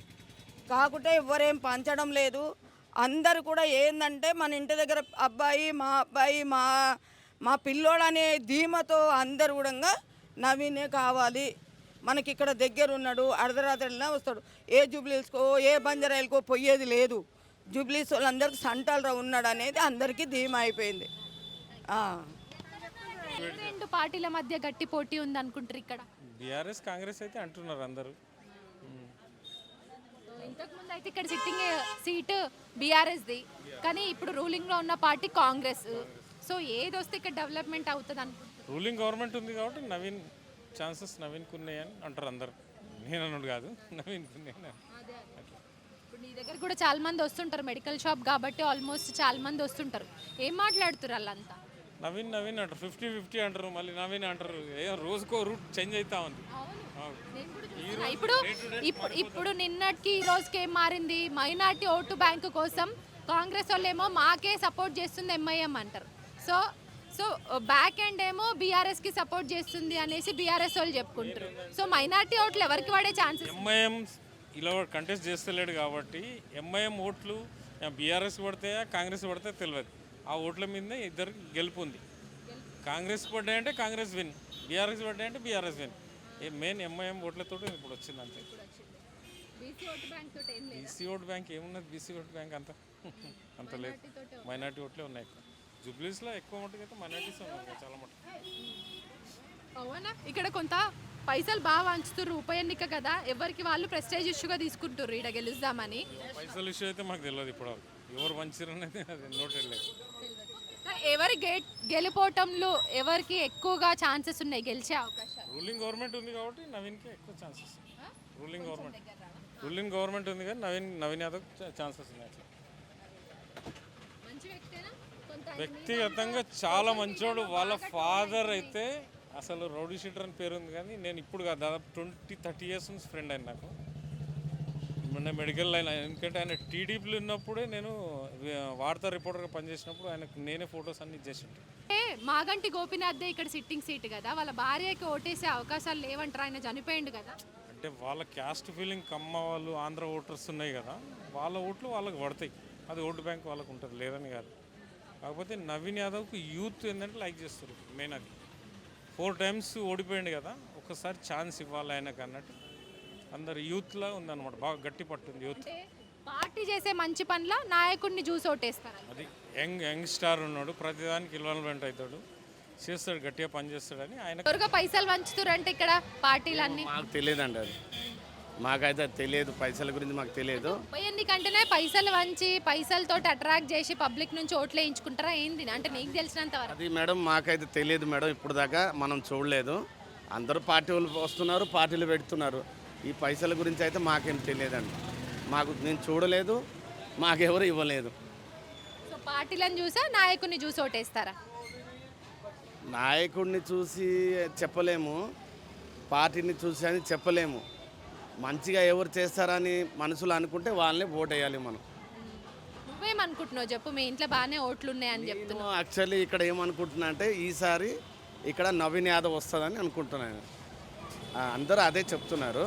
కాకుంటే ఎవరేం పంచడం లేదు. అందరు కూడా ఏంటంటే మన ఇంటి దగ్గర అబ్బాయి మా పిల్లోడనే ధీమతో అందరు కూడా నవీనే కావాలి, మనకి ఇక్కడ దగ్గర ఉన్నాడు, అర్ధరాత్రిలో వస్తాడు. ఏ జూబ్లీస్కో ఏ బంజారాయిలకో పోయేది లేదు. జూబ్లీస్ వాళ్ళందరికీ సంటాలరా ఉన్నాడు అనేది అందరికీ ధీమా అయిపోయింది. 2 పార్టీల మధ్య గట్టి పోటీ ఉంది అనుకుంటారు ఇక్కడ? బీఆర్ఎస్ కాంగ్రెస్ అయితే అంటున్నారు అందరూ. ఇంతకుముందు అయితే ఇక్కడ సిట్టింగ్ సీటు బీఆర్ఎస్ది, కానీ ఇప్పుడు రూలింగ్లో ఉన్న పార్టీ కాంగ్రెస్. సో ఏది వస్తే ఇక్కడ డెవలప్మెంట్ అవుతుంది అనుకుంటున్నారు? రూలింగ్ గవర్నమెంట్ ఉంది కాబట్టి నవీన్ ఛాన్సెస్ నవీన్కి ఉన్నాయని అంటారు అందరు. నేను అన్నాడు కాదు, నవీన్కి ఉన్నాయని. ఇప్పుడు నీ దగ్గర కూడా చాలా మంది వస్తుంటారు, మెడికల్ షాప్ కాబట్టి ఆల్మోస్ట్ చాలా మంది వస్తుంటారు. ఏం మాట్లాడుతారు వాళ్ళంతా? నవీన్ నవీన్ అంటారు, 50-50 అంటారు, మళ్ళీ నవీన్ అంటారు. రోజుకో రూట్ చేంజ్ అవుతా ఉంది. అవును. ఇప్పుడు నిన్నటికి ఈ రోజుకి ఏం మారింది? మైనార్టీ ఓటు బ్యాంకు కోసం కాంగ్రెస్ వాళ్ళు ఏమో మాకే సపోర్ట్ చేస్తుంది ఎంఐఎం అంటారు. సో సో బ్యాక్ ఎండ్ ఏమో బీఆర్ఎస్కి సపోర్ట్ చేస్తుంది అనేసి బీఆర్ఎస్ వాళ్ళు చెప్పుకుంటారు. సో మైనార్టీ ఓట్లు ఎవరికి పడే ఛాన్సెస్? ఎంఐఎం ఇలా కంటెస్ట్ చేస్తలేడు కాబట్టి ఎంఐఎం ఓట్లు బీఆర్ఎస్ పడతాయా కాంగ్రెస్ పడతాయా తెలియదు. ఆ ఓట్ల మీద ఇద్దరు గెలుపు ఉంది. కాంగ్రెస్ పడ్డాయంటే కాంగ్రెస్ విన్, బీఆర్ఎస్ పడ్డాయంటే బీఆర్ఎస్ విన్. మెయిన్ ఎంఐఎం ఓట్లతో ఇప్పుడు వచ్చింది అంతే. బీసీ ఓట్ బ్యాంక్ ఏమున్నది? బీసీ ఓట్ బ్యాంక్ అంత లేదు, మైనార్టీ ఓట్లే ఉన్నాయి. ఎక్కువ జూబ్లీస్లో ఎక్కువ మటుకు అయితే మైనార్టీస్ ఉన్నాయి చాలా మటుకు. అవునా? ఇక్కడ కొంత పైసలు బాగా వంచుతుర్రు, ఉప ఎన్నిక కదా, ఎవరికి వాళ్ళు ప్రెస్టేజ్ ఇష్యూగా తీసుకుంటారు ఇక్కడ గెలుద్దామని. పైసలు ఇష్యూ అయితే మాకు తెలియదు ఇప్పుడు ఎవరు వంచిరనేది, అది నోటెడ్ లేదు. ఎవరి గెలుపోవటంలో ఎవరికి ఎక్కువగా ఛాన్సెస్ ఉన్నాయి గెలిచే అవకాశాలు? రూలింగ్ గవర్నమెంట్ ఉంది కాబట్టి నవీన్కి ఎక్కువ ఛాన్సెస్. రూలింగ్ గవర్నమెంట్ ఉంది కానీ నవీన్ యాదవ్ ఛాన్సెస్ ఉన్నాయి. అట్లా వ్యక్తిగతంగా చాలా మంచోడు. వాళ్ళ ఫాదర్ అయితే అసలు రౌడీ షీటర్ అని పేరు ఉంది, కానీ నేను ఇప్పుడు కాదు దాదాపు 20-30 ఇయర్స్ నుంచి ఫ్రెండ్ అయిన నాకు. మొన్న మెడికల్ లైన్, ఎందుకంటే ఆయన టీడీపీలో ఉన్నప్పుడే నేను వార్తా రిపోర్టర్గా పనిచేసినప్పుడు ఆయనకు నేనే ఫొటోస్ అన్ని ఇచ్చేసిండు. మాగంటి గోపీనాథ్ ఇక్కడ సిట్టింగ్ సీట్ కదా, వాళ్ళ భార్యకి ఓటేసే అవకాశాలు లేవంటారు, ఆయన చనిపోయిండు కదా. అంటే వాళ్ళ క్యాస్ట్ ఫీలింగ్ కమ్మ వాళ్ళు ఆంధ్ర ఓటర్స్ ఉన్నాయి కదా, వాళ్ళ ఓట్లు వాళ్ళకి పడతాయి. అది ఓటు బ్యాంక్ వాళ్ళకు ఉంటుంది, లేదని కాదు. కాకపోతే నవీన్ యాదవ్కి యూత్ ఏంటంటే లైక్ చేస్తారు మెయిన్. అది 4 times ఓడిపోయింది కదా, ఒక్కసారి ఛాన్స్ ఇవ్వాలి ఆయనకు అన్నట్టు అందరు యూత్లో ఉందన్నమాట. బాగా గట్టి పట్టుంది యూత్. పార్టీ చేసే మంచి పనిలో నాయకుడిని చూసి ఓటేస్తారు. అది యంగ్ స్టార్ ఉన్నాడు, ప్రతిదానికి ఇన్వాల్వ్మెంట్ అవుతాడు, చేస్తాడు, గట్టిగా పని చేస్తాడని ఆయన. త్వరగా పైసలు వంచుతారు అంటే ఇక్కడ పార్టీలన్నీ. మాకు తెలియదండి, అది మాకైతే తెలియదు, పైసల గురించి మాకు తెలియదు. ఉప ఎన్నికంటేనే పైసలు వంచి పైసలతో అట్రాక్ట్ చేసి పబ్లిక్ నుంచి ఓట్లు వేయించుకుంటారా ఏంది? అంటే నీకు తెలిసినంత వరకు. అది మేడం మాకైతే తెలియదు మేడం, ఇప్పుడు దాకా మనం చూడలేదు. అందరూ పార్టీ వాళ్ళు వస్తున్నారు, పార్టీలు పెడుతున్నారు. ఈ పైసల గురించి అయితే మాకేం తెలియదండి, నేను చూడలేదు, మాకెవరు ఇవ్వలేదు. సో పార్టీలను చూసా నాయకుడిని చూసి ఓటేస్తారా? నాయకుడిని చూసి చెప్పలేము, పార్టీని చూసి అని చెప్పలేము. మంచిగా ఎవరు చేస్తారని మనసులో అనుకుంటే వాళ్ళని ఓట్ వేయాలి మనం. నువ్వేమనుకుంటున్నావు చెప్పు? మీ ఇంట్లో బాగానే ఓట్లు ఉన్నాయని చెప్తున్నావు. యాక్చువల్లీ ఇక్కడ ఏమనుకుంటున్నా అంటే ఈసారి ఇక్కడ నవీన్ యాదవ్ వస్తుందని అనుకుంటున్నాను. అందరూ అదే చెప్తున్నారు.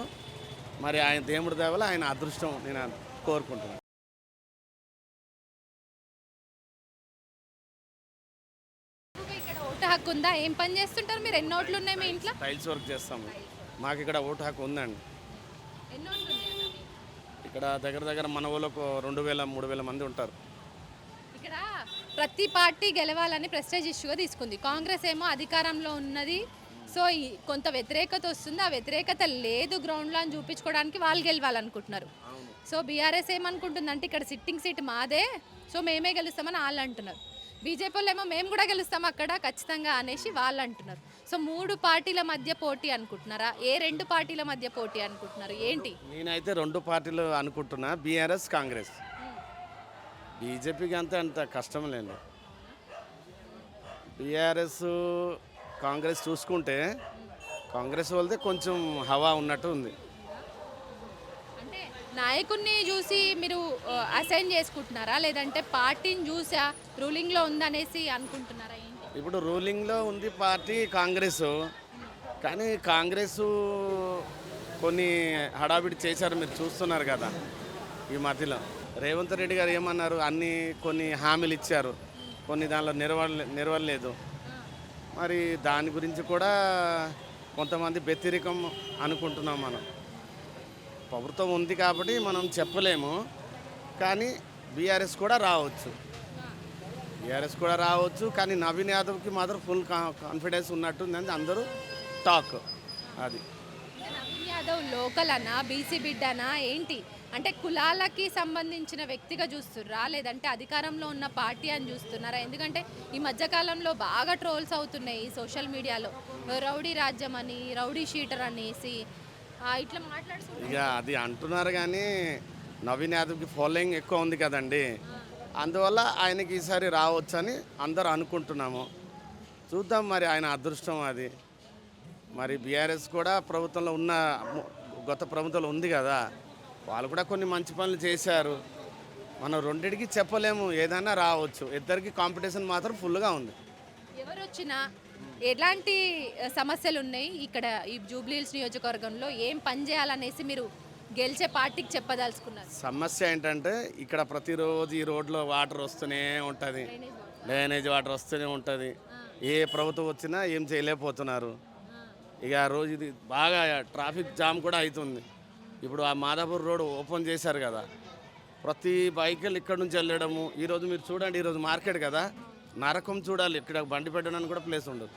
మరి ఆయన దేవుడి దేవల ఆయన అదృష్టం నేను కోరుకుంటున్నాను. ఇక్కడ ఓటు హక్కు ఉందా? ఏం పని చేస్తుంటారు మీరు? ఎన్ని ఓట్లు ఉన్నాయి మీ ఇంట్లో? టైల్స్ వర్క్ చేస్తాము. మాకు ఇక్కడ ఓటు హక్కు ఉందండి. ఎన్ని ఓట్లు ఉన్నాయి? ఇక్కడ దగ్గర మన ఊళ్ళో 2000-3000 మంది ఉంటారు. ఇక్కడ ప్రతి పార్టీ గెలవాలని ప్రెస్టేజ్ ఇష్యూగా తీసుకుంది. కాంగ్రెస్ ఏమో అధికారంలో ఉన్నది, సో కొంత వ్యతిరేకత వస్తుంది. ఆ వ్యతిరేకత లేదు గ్రౌండ్లో అని చూపించుకోవడానికి వాళ్ళు గెలవాలనుకుంటున్నారు. సో బీఆర్ఎస్ ఏమనుకుంటుందంటే ఇక్కడ సిట్టింగ్ సీట్ మాదే, సో మేమే గెలుస్తామని వాళ్ళు అంటున్నారు. బీజేపీ వాళ్ళు ఏమో మేము కూడా గెలుస్తాం అక్కడ ఖచ్చితంగా అనేసి వాళ్ళు అంటున్నారు. సో 3 పార్టీల మధ్య పోటీ అనుకుంటున్నారా? ఏ 2 పార్టీల మధ్య పోటీ అనుకుంటున్నారు? ఏంటి? నేనైతే 2 పార్టీలు అనుకుంటున్నా, బీఆర్ఎస్ కాంగ్రెస్. బీజేపీకి అంత కష్టం లేదు. బీఆర్ఎస్ కాంగ్రెస్ చూసుకుంటే కాంగ్రెస్ వాళ్ళదే కొంచెం హవా ఉన్నట్టు ఉంది. అంటే నాయకుడిని చూసి మీరు అసైన్ చేసుకుంటున్నారా, లేదంటే పార్టీని చూసా రూలింగ్లో ఉందనేసి అనుకుంటున్నారా? ఇప్పుడు రూలింగ్లో ఉంది పార్టీ కాంగ్రెస్, కానీ కాంగ్రెస్ కొన్ని హడావిడి చేశారు, మీరు చూస్తున్నారు కదా. ఈ మధ్యలో రేవంత్ రెడ్డి గారు ఏమన్నారు, కొన్ని హామీలు ఇచ్చారు, కొన్ని దానిలో నెరవేరలేదు. మరి దాని గురించి కూడా కొంతమంది వ్యతిరేకం అనుకుంటున్నాం. మనం ప్రభుత్వం ఉంది కాబట్టి మనం చెప్పలేము, కానీ బీఆర్ఎస్ కూడా రావచ్చు. కానీ నవీన్ యాదవ్కి మాత్రం ఫుల్ కాన్ఫిడెన్స్ ఉన్నట్టుందని అందరూ టాక్. అది నవీన్ యాదవ్ లోకల్ అన్నా, బీసీ బిడ్డనా ఏంటి? అంటే కులాలకి సంబంధించిన వ్యక్తిగా చూస్తున్నారా లేదంటే అధికారంలో ఉన్న పార్టీ అని చూస్తున్నారా? ఎందుకంటే ఈ మధ్యకాలంలో బాగా ట్రోల్స్ అవుతున్నాయి సోషల్ మీడియాలో, రౌడీ రాజ్యం అని, రౌడీ షీటర్ అనేసి ఇట్లా మాట్లాడుతున్నారు. ఇక అది అంటున్నారు కానీ నవీన్ యాదవ్కి ఫాలోయింగ్ ఎక్కువ ఉంది కదండి, అందువల్ల ఆయనకి ఈసారి రావచ్చని అందరూ అనుకుంటున్నాము. చూద్దాం మరి ఆయన అదృష్టం అది. మరి బీఆర్ఎస్ కూడా ప్రభుత్వంలో ఉన్న గత ప్రభుత్వంలో ఉంది కదా, వాళ్ళు కూడా కొన్ని మంచి పనులు చేశారు. మనం రెండింటికి చెప్పలేము, ఏదైనా రావచ్చు. ఇద్దరికి కాంపిటీషన్ మాత్రం ఫుల్గా ఉంది. ఎవరు వచ్చినా ఎలాంటి సమస్యలు ఉన్నాయి ఇక్కడ ఈ జూబ్లీహిల్స్ నియోజకవర్గంలో, ఏం పని చేయాలనేసి మీరు గెలిచే పార్టీకి చెప్పదలుచుకున్నారు? సమస్య ఏంటంటే ఇక్కడ ప్రతిరోజు ఈ రోడ్లో వాటర్ వస్తూనే ఉంటుంది, డ్రైనేజ్ వాటర్ వస్తూనే ఉంటుంది. ఏ ప్రభుత్వం వచ్చినా ఏం చేయలేకపోతున్నారు. ఇక రోజు ఇది బాగా ట్రాఫిక్ జామ్ కూడా అవుతుంది. ఇప్పుడు ఆ మాదాపూర్ రోడ్ ఓపెన్ చేశారు కదా, ప్రతి బైకులు ఇక్కడ నుంచి వెళ్ళడము. ఈరోజు మీరు చూడండి, ఈరోజు మార్కెట్ కదా, నరకం చూడాలి. ఇక్కడ బండి పెట్టడానికి కూడా ప్లేస్ ఉండదు.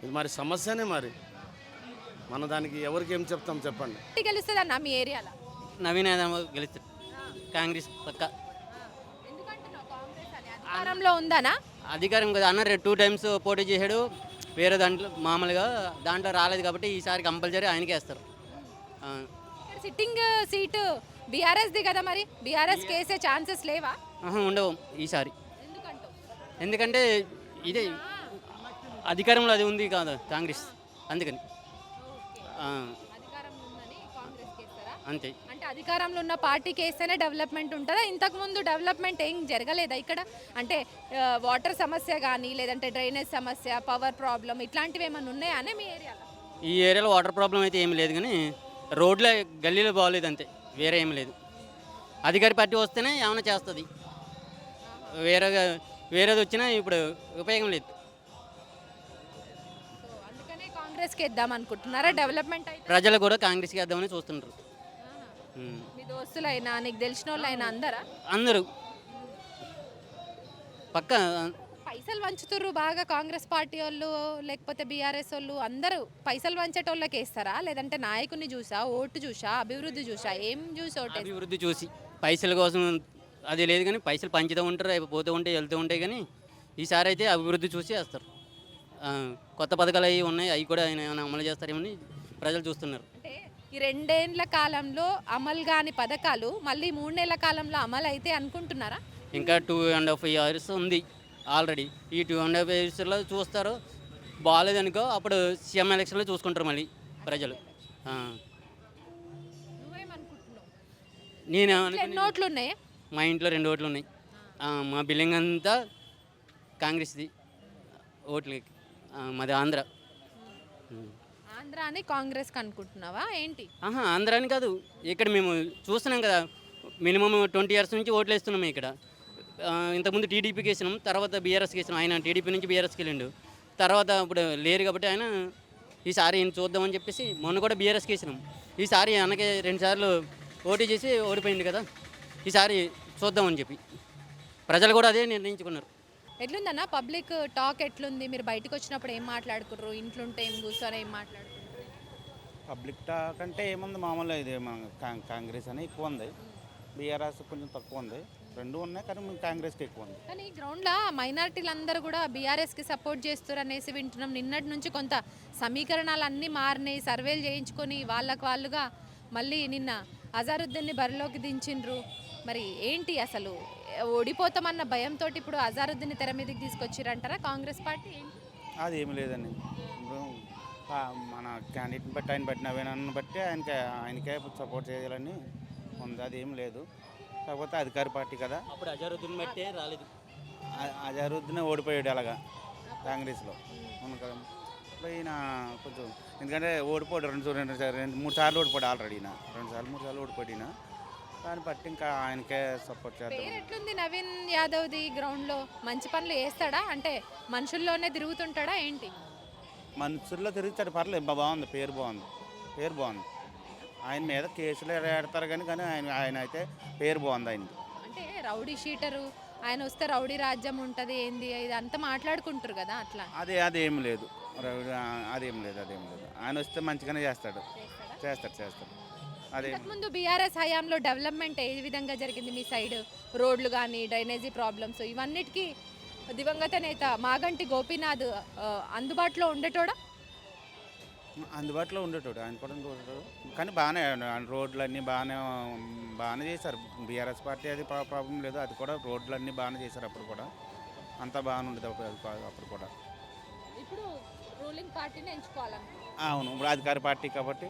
ఇది మరి సమస్యనే. మరి మనం దానికి ఎవరికి ఏం చెప్తాం చెప్పండి. గెలుస్తుంది అన్న మీ ఏరియాలో? నవీన్ యాదవ్ గెలుస్తాడు. కాంగ్రెస్ పక్క అధికారంలో ఉందనా? అధికారం కదా అన్న, 2 times పోటీ చేశాడు. వేరే దాంట్లో మామూలుగా దాంట్లో రాలేదు కాబట్టి ఈసారి కంపల్సరీ ఆయనకే వేస్తారు. సిట్టింగ్ సీటు బీఆర్ఎస్ది కదా, మరి బీఆర్ఎస్ కేసే ఛాన్సెస్ లేవా? ఉండవు ఈసారి. ఎందుకంటూ? ఎందుకంటే ఇదే అధికారంలో అది ఉంది కాదు కాంగ్రెస్, అందుకని అధికారంలో ఉందని కాంగ్రెస్ కేస్తారా? అంతే. అంటే అధికారంలో ఉన్న పార్టీకి వేస్తేనే డెవలప్మెంట్ ఉంటుందా? ఇంతకుముందు డెవలప్మెంట్ ఏం జరగలేదా ఇక్కడ? అంటే వాటర్ సమస్య కానీ, లేదంటే డ్రైనేజ్ సమస్య, పవర్ ప్రాబ్లం ఇట్లాంటివి ఏమైనా ఉన్నాయా అనే మీ ఏరియాలో? ఈ ఏరియాలో వాటర్ ప్రాబ్లం అయితే ఏమి లేదు, కానీ రోడ్ల గల్లీలో బాగోలేదు అంతే, వేరే ఏమి లేదు. అధికార పార్టీ వస్తేనే ఏమైనా చేస్తుంది, వేరేది వచ్చినా ఇప్పుడు ఉపయోగం లేదు. సో అందుకనే కాంగ్రెస్కి వేద్దాం అనుకుంటున్నారా? డెవలప్మెంట్ అయితే ప్రజలు కూడా కాంగ్రెస్కి వేద్దామని చూస్తుంటారు. మీ దోస్తులైనా నీకు తెలిసిన వాళ్ళైనా అందరూ పక్క పైసలు వంచుతుర్రు బాగా కాంగ్రెస్ పార్టీ వాళ్ళు, లేకపోతే బీఆర్ఎస్ వాళ్ళు అందరూ పైసలు వంచేటోళ్ళకి వేస్తారా? లేదంటే నాయకుని చూసా, ఓటు చూసా, అభివృద్ధి చూసా, ఏం చూసి ఓటు? అభివృద్ధి చూసి, పైసల కోసం అది లేదు కానీ పైసలు పంచుతూ ఉంటారు, అవి పోతూ ఉంటాయి వెళ్తూ ఉంటాయి. కానీ ఈసారి అయితే అభివృద్ధి చూసి వేస్తారు. కొత్త పథకాలు అవి ఉన్నాయి, అవి కూడా ఆయన ఏమైనా అమలు చేస్తారేమని ప్రజలు చూస్తున్నారు. అంటే ఈ 2 ఏళ్ల కాలంలో అమలు కాని పథకాలు మళ్ళీ 3 నెలల కాలంలో అమలు అయితే అనుకుంటున్నారా? ఇంకా 2.5 years ఉంది ఆల్రెడీ. ఈ 2.5 yearsలో చూస్తారు, బాగాలేదనుకో అప్పుడు సీఎం ఎలక్షన్లో చూసుకుంటారు మళ్ళీ ప్రజలు. నువ్వేమనుకుంటున్నావు? నేను ఎన్ని ఓట్లు ఉన్నాయి? మా ఇంట్లో 2 ఓట్లు ఉన్నాయి. మా బిల్డింగ్ అంతా కాంగ్రెస్ది ఓట్లకి. మాది ఆంధ్ర. ఆంధ్ర అని కాంగ్రెస్కి అనుకుంటున్నావా ఏంటి? ఆంధ్ర అని కాదు, ఇక్కడ మేము చూస్తున్నాం కదా, మినిమం 20 years నుంచి ఓట్లు వేస్తున్నాం ఇక్కడ. ఇంతకుముందు టీడీపీకి వేసినాం, తర్వాత బీఆర్ఎస్కి వేసినాం. ఆయన టీడీపీ నుంచి బీఆర్ఎస్కి వెళ్ళిండు, తర్వాత ఇప్పుడు లేరు కాబట్టి ఆయన ఈసారి ఈయన చూద్దామని చెప్పేసి మొన్న కూడా బీఆర్ఎస్కి వేసినాం. ఈసారి ఆయనకి 2 సార్లు పోటీ చేసి ఓడిపోయింది కదా, ఈసారి చూద్దామని చెప్పి ప్రజలు కూడా అదే నిర్ణయించుకున్నారు. ఎట్లుందన్న పబ్లిక్ టాక్ ఎట్లుంది? మీరు బయటకు వచ్చినప్పుడు ఏం మాట్లాడుకుర్రు? ఇంట్లో ఉంటే ఏం కూర్చొని ఏం మాట్లాడుకుంటారు? పబ్లిక్ టాక్ అంటే ఏముంది, మామూలుగా ఇది కాంగ్రెస్ అని ఎక్కువ ఉంది, బీఆర్ఎస్ కొంచెం తక్కువ ఉంది. 2 ఉన్నాయి కానీ కాంగ్రెస్కి ఎక్కువ ఉంది. కానీ గ్రౌండ్లో మైనారిటీలు అందరూ కూడా బీఆర్ఎస్కి సపోర్ట్ చేస్తారు అనేసి వింటున్నాం. నిన్నటి నుంచి కొంత సమీకరణాలు అన్నీ మారినాయి, సర్వేలు చేయించుకొని వాళ్ళుగా మళ్ళీ నిన్న అజారుద్దీన్ని బరిలోకి దించిండ్రు. మరి ఏంటి అసలు ఓడిపోతామన్న భయంతో ఇప్పుడు అజారుద్దీన్ని తెర మీదకి తీసుకొచ్చిరంటారా కాంగ్రెస్ పార్టీ? అది ఏమి లేదండి, ఇప్పుడు మన క్యాండిడేట్ని బట్టి ఆయన బట్టి నవీనాన్ని బట్టి ఆయనకే సపోర్ట్ చేయాలని ఉంది. అది ఏం లేదు, కాకపోతే అధికార పార్టీ కదా, అప్పుడు అజారుద్దీన్ బట్టే రాలేదు. అజారుద్దీన్ ఓడిపోయాడు అలాగా కాంగ్రెస్లో అవును కదా. ఇప్పుడు ఈయన కొంచెం ఎందుకంటే ఓడిపోయాడు 2-3 సార్లు ఓడిపోయాడు ఆల్రెడీ. ఈయన 2 సార్లు 3 సార్లు ఓడిపోయాడు. ఈయన దాన్ని బట్టి ఇంకా ఆయనకే సపోర్ట్ చేద్దాం. పేరు ఎట్లుంది నవీన్ యాదవ్ది? గ్రౌండ్లో మంచి పనులు చేస్తాడా? అంటే మనుషుల్లోనే తిరుగుతుంటాడా ఏంటి? మనుషుల్లో తిరుగుతాడు, పర్లేదు, బాగుంది, పేరు బాగుంది. ఆయన మీద కేసులు ఎడతారు కానీ ఆయన అయితే పేరు బాగుంది ఆయనకి. అంటే రౌడీ షీటరు, ఆయన వస్తే రౌడీ రాజ్యం ఉంటుంది ఏంది ఇది అంతా మాట్లాడుకుంటారు కదా, అట్లా అదేం లేదు, అదేం లేదు. ఆయన వస్తే మంచిగానే చేస్తాడు. అదే ఇంతకుముందు బీఆర్ఎస్ హయాంలో డెవలప్మెంట్ ఏ విధంగా జరిగింది మీ సైడ్? రోడ్లు కానీ డ్రైనేజీ ప్రాబ్లమ్స్ ఇవన్నిటికీ దివంగత నేత మాగంటి గోపీనాథ్ అందుబాటులో ఉండేటోడా? అందుబాటులో ఉండేటోడు, ఆయన కూడా ఉండేటోడు. కానీ బాగానే రోడ్లన్నీ బాగానే చేశారు. బీఆర్ఎస్ పార్టీ అది ప్రాబ్లం లేదు, అది కూడా రోడ్లన్నీ బాగానే చేశారు. అప్పుడు కూడా అంతా బాగానే ఉండేది అప్పుడు కూడా. ఇప్పుడు రూలింగ్ పార్టీని ఎంచుకోవాలనుకుంటున్నాను. అవును, ఇప్పుడు అధికార పార్టీ కాబట్టి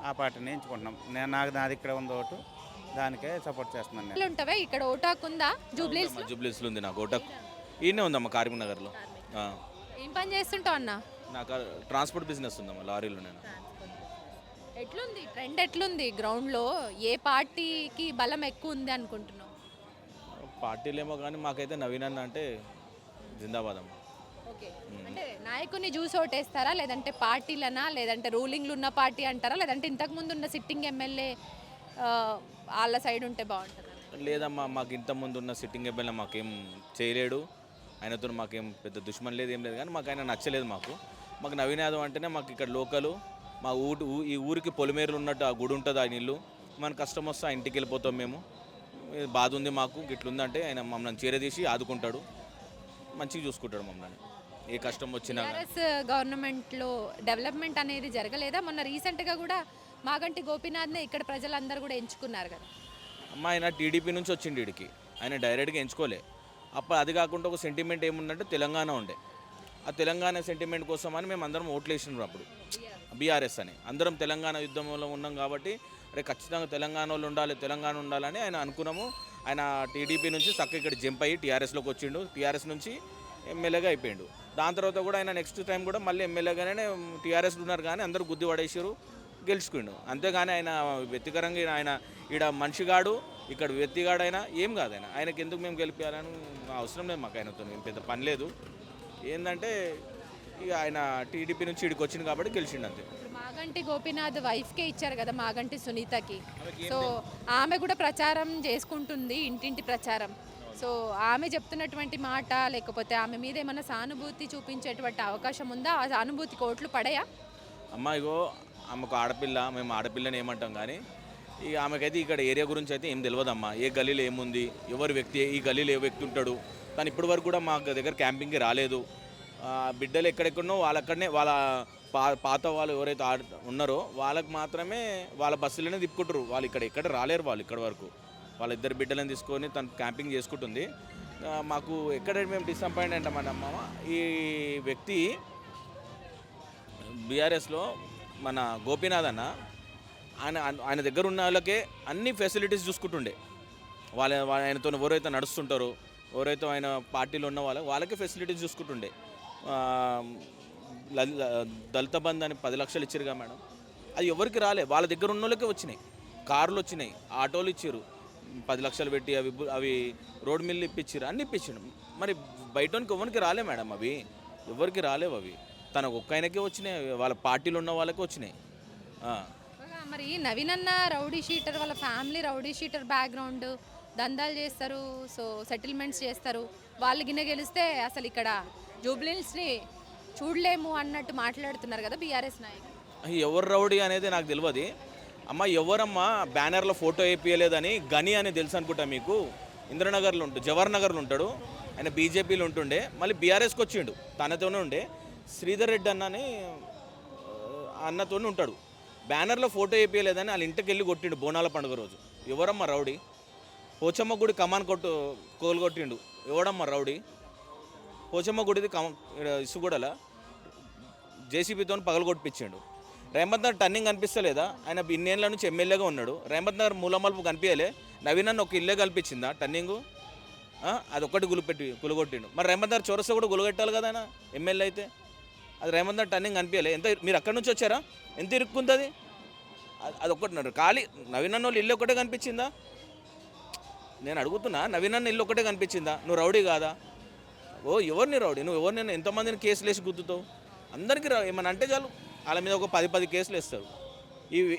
ఆ పార్టీని ఎంచుకుంటున్నాం. నాది ఇక్కడ ఉంది ఓటు, దానికే సపోర్ట్ చేస్తున్నాను నేను. ఉంటావే ఇక్కడ ఓటాకుందా జూబ్లీస్? జూబ్లీస్లో ఉంది నాకు ఓట. ఈయనే ఉందమ్మా కరీంనగర్లో. ఏం పని చేస్తుంటావు అన్న? నాకు ట్రాన్స్పోర్ట్ బిజినెస్ ఉందమ్మా, లారీలో నేను. ఎట్లుంది ట్రెండ్, ఎట్లుంది గ్రౌండ్లో? ఏ పార్టీకి బలం ఎక్కువ ఉంది అనుకుంటున్నావు? పార్టీలేమో కానీ మాకైతే నవీన్ అన్న అంటే జిందాబాద్ అమ్మ. ఓకే, అంటే నాయకుని చూసి ఓటేస్తారా, లేదంటే పార్టీలనా, లేదంటే రూలింగ్లు ఉన్న పార్టీ అంటారా, లేదంటే ఇంతకుముందు ఉన్న సిట్టింగ్ ఎమ్మెల్యే వాళ్ళ సైడ్ ఉంటే బాగుంటుందా? లేదమ్మా, మాకు ఇంతకుముందు ఉన్న సిట్టింగ్ ఎమ్మెల్యే మాకేం చేయలేడు, ఆయనతో మాకేం పెద్ద దుష్మన్ లేదు, ఏం లేదు. కానీ మాకు ఆయన నచ్చలేదు. మాకు నవీన్ యాదవ్ అంటేనే మాకు ఇక్కడ లోకలు, మా ఈ ఊరికి పొలిమేరలు ఉన్నట్టు ఆ గుడి ఉంటుంది, ఆయన ఇల్లు. మన కష్టం వస్తే ఆ ఇంటికి వెళ్ళిపోతాం మేము. బాధ ఉంది మాకు, గిట్లుందంటే ఆయన మమ్మల్ని చేరదీసి ఆదుకుంటాడు, మంచిగా చూసుకుంటాడు మమ్మల్ని ఏ కష్టం వచ్చినా. టీఆర్ఎస్ గవర్నమెంట్లో డెవలప్మెంట్ అనేది జరగలేదా? మొన్న రీసెంట్గా కూడా మాగంటి గోపీనాథ్నే ఇక్కడ ప్రజలందరూ కూడా ఎంచుకున్నారు కదా. అమ్మ ఆయన టీడీపీ నుంచి వచ్చిండు ఇడికి, ఆయన డైరెక్ట్గా ఎంచుకోలే. అప్పుడు అది కాకుండా ఒక సెంటిమెంట్ ఏముందంటే తెలంగాణ ఉండే, ఆ తెలంగాణ సెంటిమెంట్ కోసం అని మేము అందరం ఓట్లు వేసినాం అప్పుడు, బీఆర్ఎస్ అని. అందరం తెలంగాణ యుద్ధంలో ఉన్నాం కాబట్టి అరే ఖచ్చితంగా తెలంగాణలో ఉండాలని ఆయన అనుకున్నాము. ఆయన టీడీపీ నుంచి చక్కగా ఇక్కడ జంప్ అయ్యి టీఆర్ఎస్లోకి వచ్చిండు, టీఆర్ఎస్ నుంచి ఎమ్మెల్యేగా అయిపోయిండు. దాని తర్వాత కూడా ఆయన నెక్స్ట్ టైం కూడా మళ్ళీ ఎమ్మెల్యేగానే టీఆర్ఎస్లో ఉన్నారు, కానీ అందరూ గుద్ది పడేసారు, గెలుచుకుండు. అంతేగాని ఆయన వ్యక్తిగతంగా ఆయన ఈడ మనిషిగాడు, ఇక్కడ వ్యక్తిగాడు అయినా ఏం కాదు. ఆయనకి ఎందుకు మేము గెలిపించాలని అవసరం లేదు, మాకు ఆయనతో ఏం పెద్ద పని లేదు. ఏంటంటే ఇక ఆయన టీడీపీ నుంచి ఇడికి వచ్చింది కాబట్టి గెలిచిండు అంతే. మాగంటి గోపీనాథ్ వైఫ్కే ఇచ్చారు కదా, మాగంటి సునీతకి. సో ఆమె కూడా ప్రచారం చేసుకుంటుంది, ఇంటింటి ప్రచారం. సో ఆమె చెప్తున్నటువంటి మాట, లేకపోతే ఆమె మీద ఏమైనా సానుభూతి చూపించేటువంటి అవకాశం ఉందా? ఆ సానుభూతికి ఓట్లు పడయా? అమ్మ ఇగో ఆమెకు ఆడపిల్ల, మేము ఆడపిల్లని ఏమంటాం, కానీ ఇక ఆమెకైతే ఇక్కడ ఏరియా గురించి అయితే ఏం తెలియదమ్మా. ఏ గల్లీలో ఏముంది, ఎవరి వ్యక్తి, ఈ గల్లీలో ఏ వ్యక్తి ఉంటాడు. తను ఇప్పటి వరకు కూడా మా దగ్గర క్యాంపింగ్కి రాలేదు. బిడ్డలు ఎక్కడెక్కడనో వాళ్ళక్కడనే వాళ్ళ పాత వాళ్ళు ఎవరైతే ఉన్నారో వాళ్ళకి మాత్రమే వాళ్ళ బస్సులోనే తిప్పుకుంటారు. వాళ్ళు ఎక్కడ రాలేరు, వాళ్ళు ఇక్కడ వరకు వాళ్ళ ఇద్దరు బిడ్డలను తీసుకొని తను క్యాంపింగ్ చేసుకుంటుంది. మాకు ఎక్కడ మేము డిసప్పాయింట్ అంటామన్నమ్మ, ఈ వ్యక్తి బీఆర్ఎస్లో మన గోపీనాథ్ అన్న ఆయన దగ్గర ఉన్న వాళ్ళకే అన్ని ఫెసిలిటీస్ చూసుకుంటుండే. ఆయనతో ఎవరైతే నడుస్తుంటారో, ఎవరైతే ఆయన పార్టీలో ఉన్న వాళ్ళకే ఫెసిలిటీస్ చూసుకుంటుండే. దళిత బంధు అని 10 లక్షలు ఇచ్చారుగా మేడం, అది ఎవరికి రాలే, వాళ్ళ దగ్గర ఉన్న వాళ్ళకే వచ్చినాయి. కార్లు వచ్చినాయి, ఆటోలు ఇచ్చారు, 10 లక్షలు పెట్టి అవి రోడ్ మిల్లు ఇప్పించారు, అన్ని ఇప్పించారు. మరి బయటకి ఎవరికి రాలే మేడం, అవి ఎవరికి రాలేవు. అవి తనకు ఒక్క ఆయనకే వచ్చినాయి, వాళ్ళ పార్టీలో ఉన్న వాళ్ళకే వచ్చినాయి. మరి నవీన్ అన్న రౌడీ షీటర్, వాళ్ళ ఫ్యామిలీ రౌడీ షీటర్ బ్యాక్గ్రౌండ్, దందాలు చేస్తారు, సో సెటిల్మెంట్స్ చేస్తారు. వాళ్ళు గిన్నె గెలిస్తే అసలు ఇక్కడ జూబ్లీస్ని చూడలేము అన్నట్టు మాట్లాడుతున్నారు కదా బీఆర్ఎస్ నాయకులు. ఎవరు రౌడీ అనేది నాకు తెలియదు అమ్మ. ఎవరమ్మా బ్యానర్లో ఫోటో వేయలేదని గని అని తెలుసు అనుకుంటా మీకు. ఇంద్రనగర్లో ఉంటాడు, జవహర్ నగర్లో ఉంటాడు ఆయన, బీజేపీలో ఉంటుండే, మళ్ళీ బీఆర్ఎస్కి వచ్చిండు, తనతోనే ఉండే. శ్రీధర్ రెడ్డి అన్నతోనే ఉంటాడు. బ్యానర్లో ఫోటో వేయలేదని వాళ్ళ ఇంటికి వెళ్ళి కొట్టిండు బోనాల పండుగ రోజు. ఎవరమ్మా రౌడీ? పోచమ్మ గుడి కమాన్ కోలుగొట్టిండు, ఎవడమ్మా రౌడీ? పోచమ్మ గుడిది ఇసుగూడల జేసీబీతో పగలగొట్టిపించాడు. రేవంత్ నగర్ టర్నింగ్ కనిపిస్తలేదా? ఆయన ఇన్నేళ్ళ నుంచి ఎమ్మెల్యేగా ఉన్నాడు. రేవంత్ నగర్ మూలమలుపు కనిపించలే, నవీన్ అన్న ఒక ఇల్లే కల్పించిందా టర్నింగు? అదొక్కటి గులగొట్టిండు. మరి రేవంత్ నగర్ చౌరస్తా కూడా గులగొట్టాలి కదా ఆయన ఎమ్మెల్యే అయితే. అది రేవంత్ నగర్ టర్నింగ్ కనిపించలే. ఎంత మీరు అక్కడి నుంచి వచ్చారా? ఎంత ఇరుక్కుంది అది ఒక్కటి ఖాళీ. నవీన్ అన్న వాళ్ళు ఇల్లు ఒక్కటే కనిపించిందా? నేను అడుగుతున్నా, నవీన్ అన్న ఇల్లు ఒక్కటే కనిపించిందా? నువ్వు రౌడీ కాదా? ఎవరిని రౌడీ? నువ్వు ఎవరిని ఎంతమందిని కేసులు వేసి గుద్దుతావు? అందరికీ ఏమన్నా అంటే చాలు వాళ్ళ మీద ఒక 10 కేసులు వేస్తారు.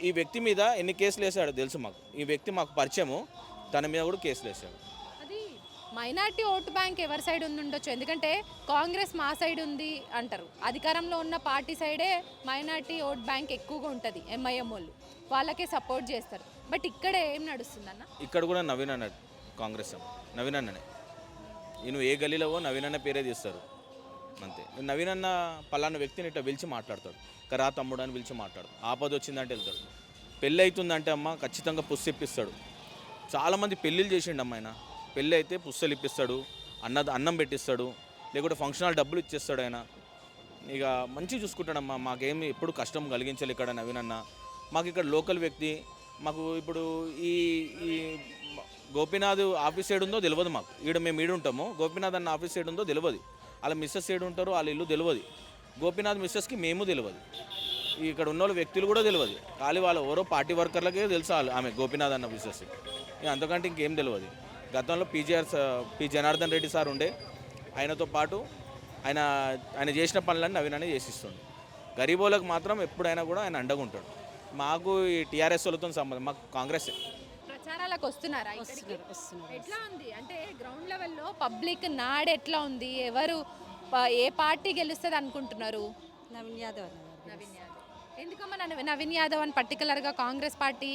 ఈ వ్యక్తి మీద ఎన్ని కేసులు వేసాడో తెలుసు మాకు. ఈ వ్యక్తి మాకు పరిచయము, తన మీద కూడా కేసులు వేసాడు. అది మైనార్టీ ఓటు బ్యాంక్ ఎవరి సైడ్ ఉండొచ్చు, ఎందుకంటే కాంగ్రెస్ మా సైడ్ ఉంది అంటారు, అధికారంలో ఉన్న పార్టీ సైడే మైనార్టీ ఓట్ బ్యాంక్ ఎక్కువగా ఉంటుంది, ఎంఐఎం వాళ్ళు. వాళ్ళకే సపోర్ట్ చేస్తారు. బట్ ఇక్కడ ఏం నడుస్తుందన్న? ఇక్కడ కూడా నవీన్ అన్న కాంగ్రెస్ నవీన్ అన్ననే. నేను ఏ గలీలో నవీన్ అన్న పేరే తీస్తారు అంతే. నవీన్ అన్న పలానా వ్యక్తిని ఇట్లా పిలిచి మాట్లాడతాడు, కరా తమ్ముడు అని పిలిచి మాట్లాడు. ఆపద వచ్చిందంటే వెళ్తాడు. పెళ్ళి అవుతుందంటే అమ్మ ఖచ్చితంగా పుస్సు ఇప్పిస్తాడు. చాలామంది పెళ్ళిళ్ళు చేసిండు అమ్మ ఆయన. పెళ్ళి అయితే పుస్తలు ఇప్పిస్తాడు, అన్నం పెట్టిస్తాడు, లేకుంటే ఫంక్షన్ హాల్ డబ్బులు ఇచ్చేస్తాడు ఆయన. ఇక మంచిగా చూసుకుంటాడమ్మా. మాకేమి ఎప్పుడు కష్టం కలిగించాలి ఇక్కడ నవీన్ అన్న. మాకు ఇక్కడ లోకల్ వ్యక్తి. మాకు ఇప్పుడు ఈ ఈ గోపీనాథ్ ఆఫీస్ ఏడు ఉందో తెలియదు మాకు. మేము ఈడుంటాము, గోపీనాథ్ అన్న ఆఫీస్ ఏడు ఉందో తెలియదు. వాళ్ళ మిస్సెస్ ఏడు ఉంటారో వాళ్ళ ఇల్లు తెలియదు. గోపీనాథ్ మిస్సెస్కి మేము తెలియదు. ఇక్కడ ఉన్న వ్యక్తులు కూడా తెలియదు. ఖాళీ వాళ్ళు ఎవరో పార్టీ వర్కర్లకే తెలుసు ఆమె గోపీనాథ్ అన్న మిస్సెస్. అంతకంటే ఇంకేం తెలియదు. గతంలో పి జనార్దన్ రెడ్డి సార్ ఉండే, ఆయనతో పాటు ఆయన చేసిన పనులన్నీ నవీననే చేసిస్తుండే. గరీబోళ్ళకి మాత్రం ఎప్పుడైనా కూడా ఆయన అండగా ఉంటాడు. మాకు ఈ టీఆర్ఎస్ వాళ్ళతో సంబంధం, మాకు కాంగ్రెస్. ప్రచారాలకు వస్తున్నారా ఇక్కడికి? ఎట్లా ఉంది అంటే గ్రౌండ్ లెవెల్లో పబ్లిక్ నాడ్ ఎట్లా ఉంది? ఎవరు ఏ పార్టీ గెలుస్తుంది అనుకుంటున్నారు? నవీన్ యాదవ్. ఎందుకమ్మా నవీన్ యాదవ్ అని పర్టికులర్గా కాంగ్రెస్ పార్టీ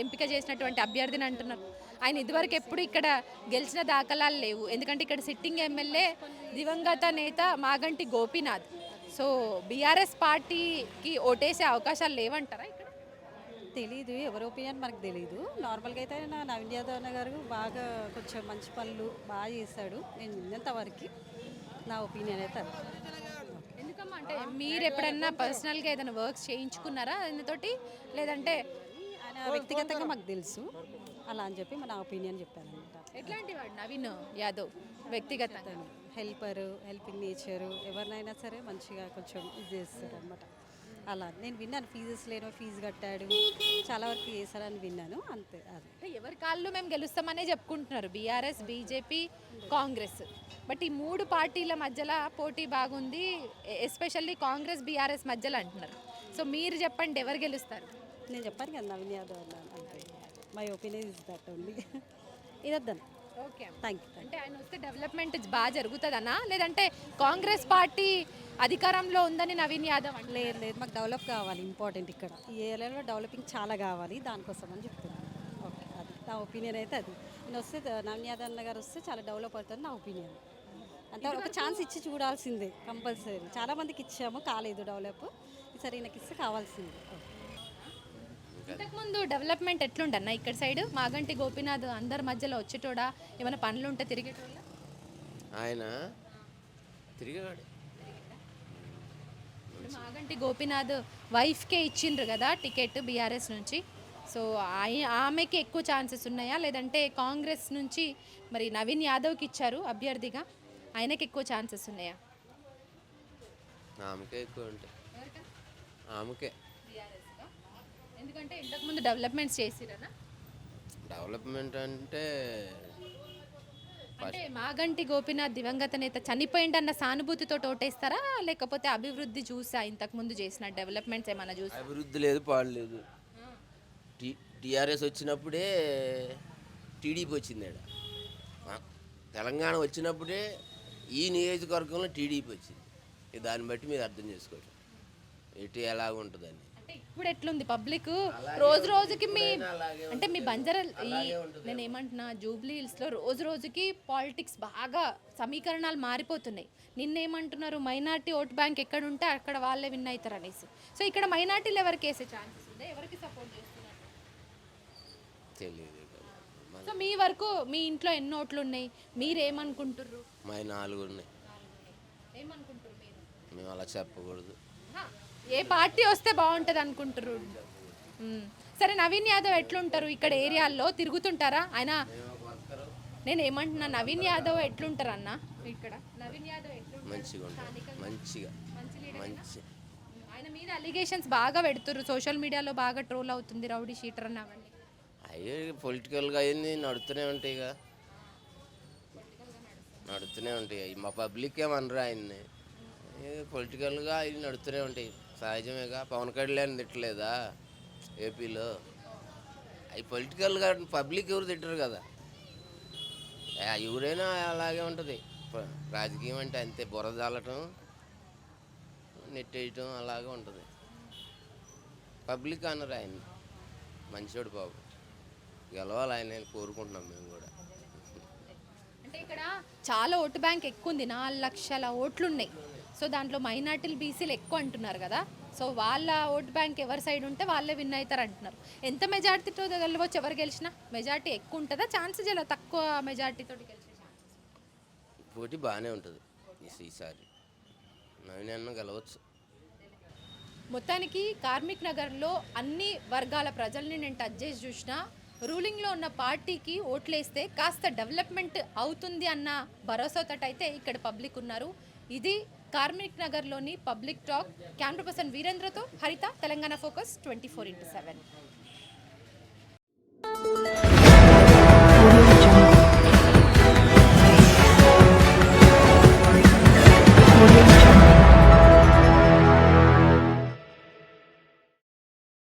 ఎంపిక చేసినటువంటి అభ్యర్థిని అంటున్నారు? ఆయన ఇదివరకు ఎప్పుడు ఇక్కడ గెలిచిన దాఖలాలు లేవు. ఎందుకంటే ఇక్కడ సిట్టింగ్ ఎమ్మెల్యే దివంగత నేత మాగంటి గోపీనాథ్. సో బీఆర్ఎస్ పార్టీకి ఓటేసే అవకాశాలు లేవంటారా ఇక్కడ? తెలీదు, ఎవరి ఒపీనియన్ మనకు తెలీదు. నార్మల్గా అయితే నవీన్ యాదవ్ అన్న గారు బాగా కొంచెం మంచి పనులు బాగా చేశాడు. నేను విన్నంత వరకు నా ఒపీనియన్ అయితే అది. ఎందుకమ్మా అంటే మీరు ఎప్పుడన్నా పర్సనల్గా ఏదైనా వర్క్స్ చేయించుకున్నారా ఆయనతోటి? లేదంటే ఆయన వ్యక్తిగతంగా మాకు తెలుసు, అలా అని చెప్పి మన ఒపీనియన్ చెప్పాను అనమాట. ఎట్లాంటి వాడు నవీన్ యాదవ్ వ్యక్తిగతంగా? హెల్పింగ్ నేచరు, ఎవరినైనా సరే మంచిగా కొంచెం ఇది చేస్తారు అనమాట. అలా నేను విన్నాను. ఫీజు కట్టాడు, చాలా వరకు చేశారని విన్నాను, అంతే. అది ఎవరి కాళ్ళు మేము గెలుస్తామనే చెప్పుకుంటున్నారు బీఆర్ఎస్, బీజేపీ, కాంగ్రెస్. బట్ ఈ మూడు పార్టీల మధ్యలో పోటీ బాగుంది, ఎస్పెషల్లీ కాంగ్రెస్ బీఆర్ఎస్ మధ్యలో అంటున్నారు. సో మీరు చెప్పండి ఎవరు గెలుస్తారు? నేను చెప్పాను కదా నవీన్ యాదవ్ అన్నాను, అంతే. My opinion is that only. ఇదొద్దాను. Okay, thank you. అంటే ఆయన వస్తే డెవలప్మెంట్ బాగా జరుగుతుందన్నా, లేదంటే కాంగ్రెస్ పార్టీ అధికారంలో ఉందని నవీన్ యాదవ్ అంటే? లేదు, మాకు డెవలప్ కావాలి, ఇంపార్టెంట్. ఇక్కడ ఈ ఏరియాలో డెవలపింగ్ చాలా కావాలి, దానికోసం అని చెప్తున్నాను. ఓకే, అది నా ఒపీనియన్ అయితే. అది నేను వస్తే నవీన్ యాదవ్ అన్న గారు వస్తే చాలా డెవలప్ అవుతుంది నా ఒపీనియన్. అంటే ఒక ఛాన్స్ ఇచ్చి చూడాల్సిందే కంపల్సరీ. చాలామందికి ఇచ్చాము, కాలేదు డెవలప్. ఈసారి ఈయనకి ఇస్తే కావాల్సిందే. ఇంతకుముందు డెవలప్మెంట్ ఎట్లుండన్నా ఇక్కడ సైడ్? మాగంటి గోపీనాథ్ అందరి మధ్యలో వచ్చేటోడా? ఏమైనా పనులు ఉంటే తిరిగేటోళ్ళ? ఆయన తిరిగాడు. మాగంటి గోపీనాథ్ వైఫ్కే ఇచ్చిండ్రు కదా టికెట్ బీఆర్ఎస్ నుంచి. సో ఆమెకి ఎక్కువ ఛాన్సెస్ ఉన్నాయా, లేదంటే కాంగ్రెస్ నుంచి మరి నవీన్ యాదవ్కి ఇచ్చారు అభ్యర్థిగా, ఆయనకి ఎక్కువ ఛాన్సెస్ ఉన్నాయా? ఆమెకే ఎక్కువ ఉంటాయి. ఆమెకే. ఎందుకంటే ఇంతకుముందు డెవలప్మెంట్స్ చేసిరనా? డెవలప్మెంట్ అంటే మాగంటి గోపీనాథ్ దివంగత నేత చనిపోయిండన్న సానుభూతితో ఓటేస్తారా, లేకపోతే అభివృద్ధి చూసా ఇంతకుముందు చేసిన డెవలప్మెంట్స్ ఏమైనా చూసా? అభివృద్ధి లేదు, పాడలేదు. టీఆర్ఎస్ వచ్చినప్పుడే టీడీపీ వచ్చింది ఈడ. తెలంగాణ వచ్చినప్పుడే ఈ నియోజకవర్గంలో టీడీపీ వచ్చింది. దాన్ని బట్టి మీరు అర్థం చేసుకోవచ్చు ఎటు ఎలాగ ఉంటుందని. అంటే ఇప్పుడు ఎట్లుంది పబ్లిక్ రోజు రోజుకి మీ అంటే మీ బంజారా నేను ఏమంటున్నా జూబ్లీ హిల్స్లో రోజు రోజుకి పాలిటిక్స్ బాగా సమీకరణాలు మారిపోతున్నాయి. నిన్నేమంటున్నారు మైనార్టీ ఓట్ బ్యాంక్ ఎక్కడ ఉంటే అక్కడ వాళ్ళే విన్ అవుతారు అనేసి. సో ఇక్కడ మైనార్టీలు ఎవరికి వేసే ఛాన్సెస్ ఉంది, ఎవరికి సపోర్ట్ చేస్తున్నారు తెలియదు. సో మీ వరకు మీ ఇంట్లో ఎన్ని ఓట్లు ఉన్నాయి, మీరు ఏమనుకుంటుర్రు? మా 4 ఉన్నాయి. ఏమనుకుంటారు మీరు? మేము అలా చెప్పకూడదు. ఏ పార్టీ వస్తే బాగుంటుంది అనుకుంటారు? సరే, నవీన్ యాదవ్ ఎట్లుంటారు ఇక్కడ ఏరియాల్లో తిరుగుతుంటారా ఆయన? నేను ఏమంటున్నా నవీన్ యాదవ్ ఎట్లుంటారు అన్న ఇక్కడ? నవీన్ యాదవ్ ఎట్లుంటారు? మంచిగా. ఆయన మీద అలిగేషన్స్ బాగా పెడుతుర్రు, సోషల్ మీడియాలో బాగా ట్రోల్ అవుతుంది, రౌడీ షీటర్ అని. అవన్నీ అయ్యే పొలిటికల్గా అయింది నడుతూనే ఉంటాయి ఇక, నడుతూనే ఉంటాయి. మా పబ్లిక్ ఏమనరు ఆయన్ని, పొలిటికల్గా అవి నడుతూనే ఉంటాయి, సహజమేగా. పవన్ కళ్యాణ్ తిట్టలేదా ఏపీలో? అవి పొలిటికల్గా పబ్లిక్ ఎవరు తిట్టరు కదా, ఎవరైనా అలాగే ఉంటుంది. రాజకీయం అంటే అంతే, బురదలటం నెట్టేయటం అలాగే ఉంటుంది. పబ్లిక్ అనరు ఆయన్ని. మంచోడు బాబు, గెలవాలి ఆయన కోరుకుంటున్నాం మేము కూడా. అంటే ఇక్కడ చాలా ఓటు బ్యాంక్ ఎక్కువ ఉంది, 4 లక్షల ఓట్లు ఉన్నాయి. సో దాంట్లో మైనార్టీలు బీసీలు ఎక్కువ అంటున్నారు కదా. సో వాళ్ళ ఓటు బ్యాంక్ ఎవరి సైడ్ ఉంటే వాళ్ళే విన్ అవుతారు అంటున్నారు. ఎంత మెజార్టీతో గెలవచ్చు? ఎవరు గెలిచినా మెజార్టీ ఎక్కువ ఉంటుందా? ఛాన్సెస్ ఇలా తక్కువ మెజార్టీతో గెలిచే ఛాన్సెస్? పోటీ బాగానే ఉంటుంది ఈసారి, నవీన్ అన్న గెలవచ్చు. మొత్తానికి కార్మిక్ నగర్లో అన్ని వర్గాల ప్రజల్ని నేను టచ్ చేసి చూసిన, రూలింగ్లో ఉన్న పార్టీకి ఓట్లేస్తే కాస్త డెవలప్మెంట్ అవుతుంది అన్న భరోసాతో అయితే ఇక్కడ పబ్లిక్ ఉన్నారు. ఇది కార్మిక్ నగర్లోని పబ్లిక్ టాక్. కెమెరా పర్సన్ వీరేంద్రతో హరిత, తెలంగాణ ఫోకస్ 24/7.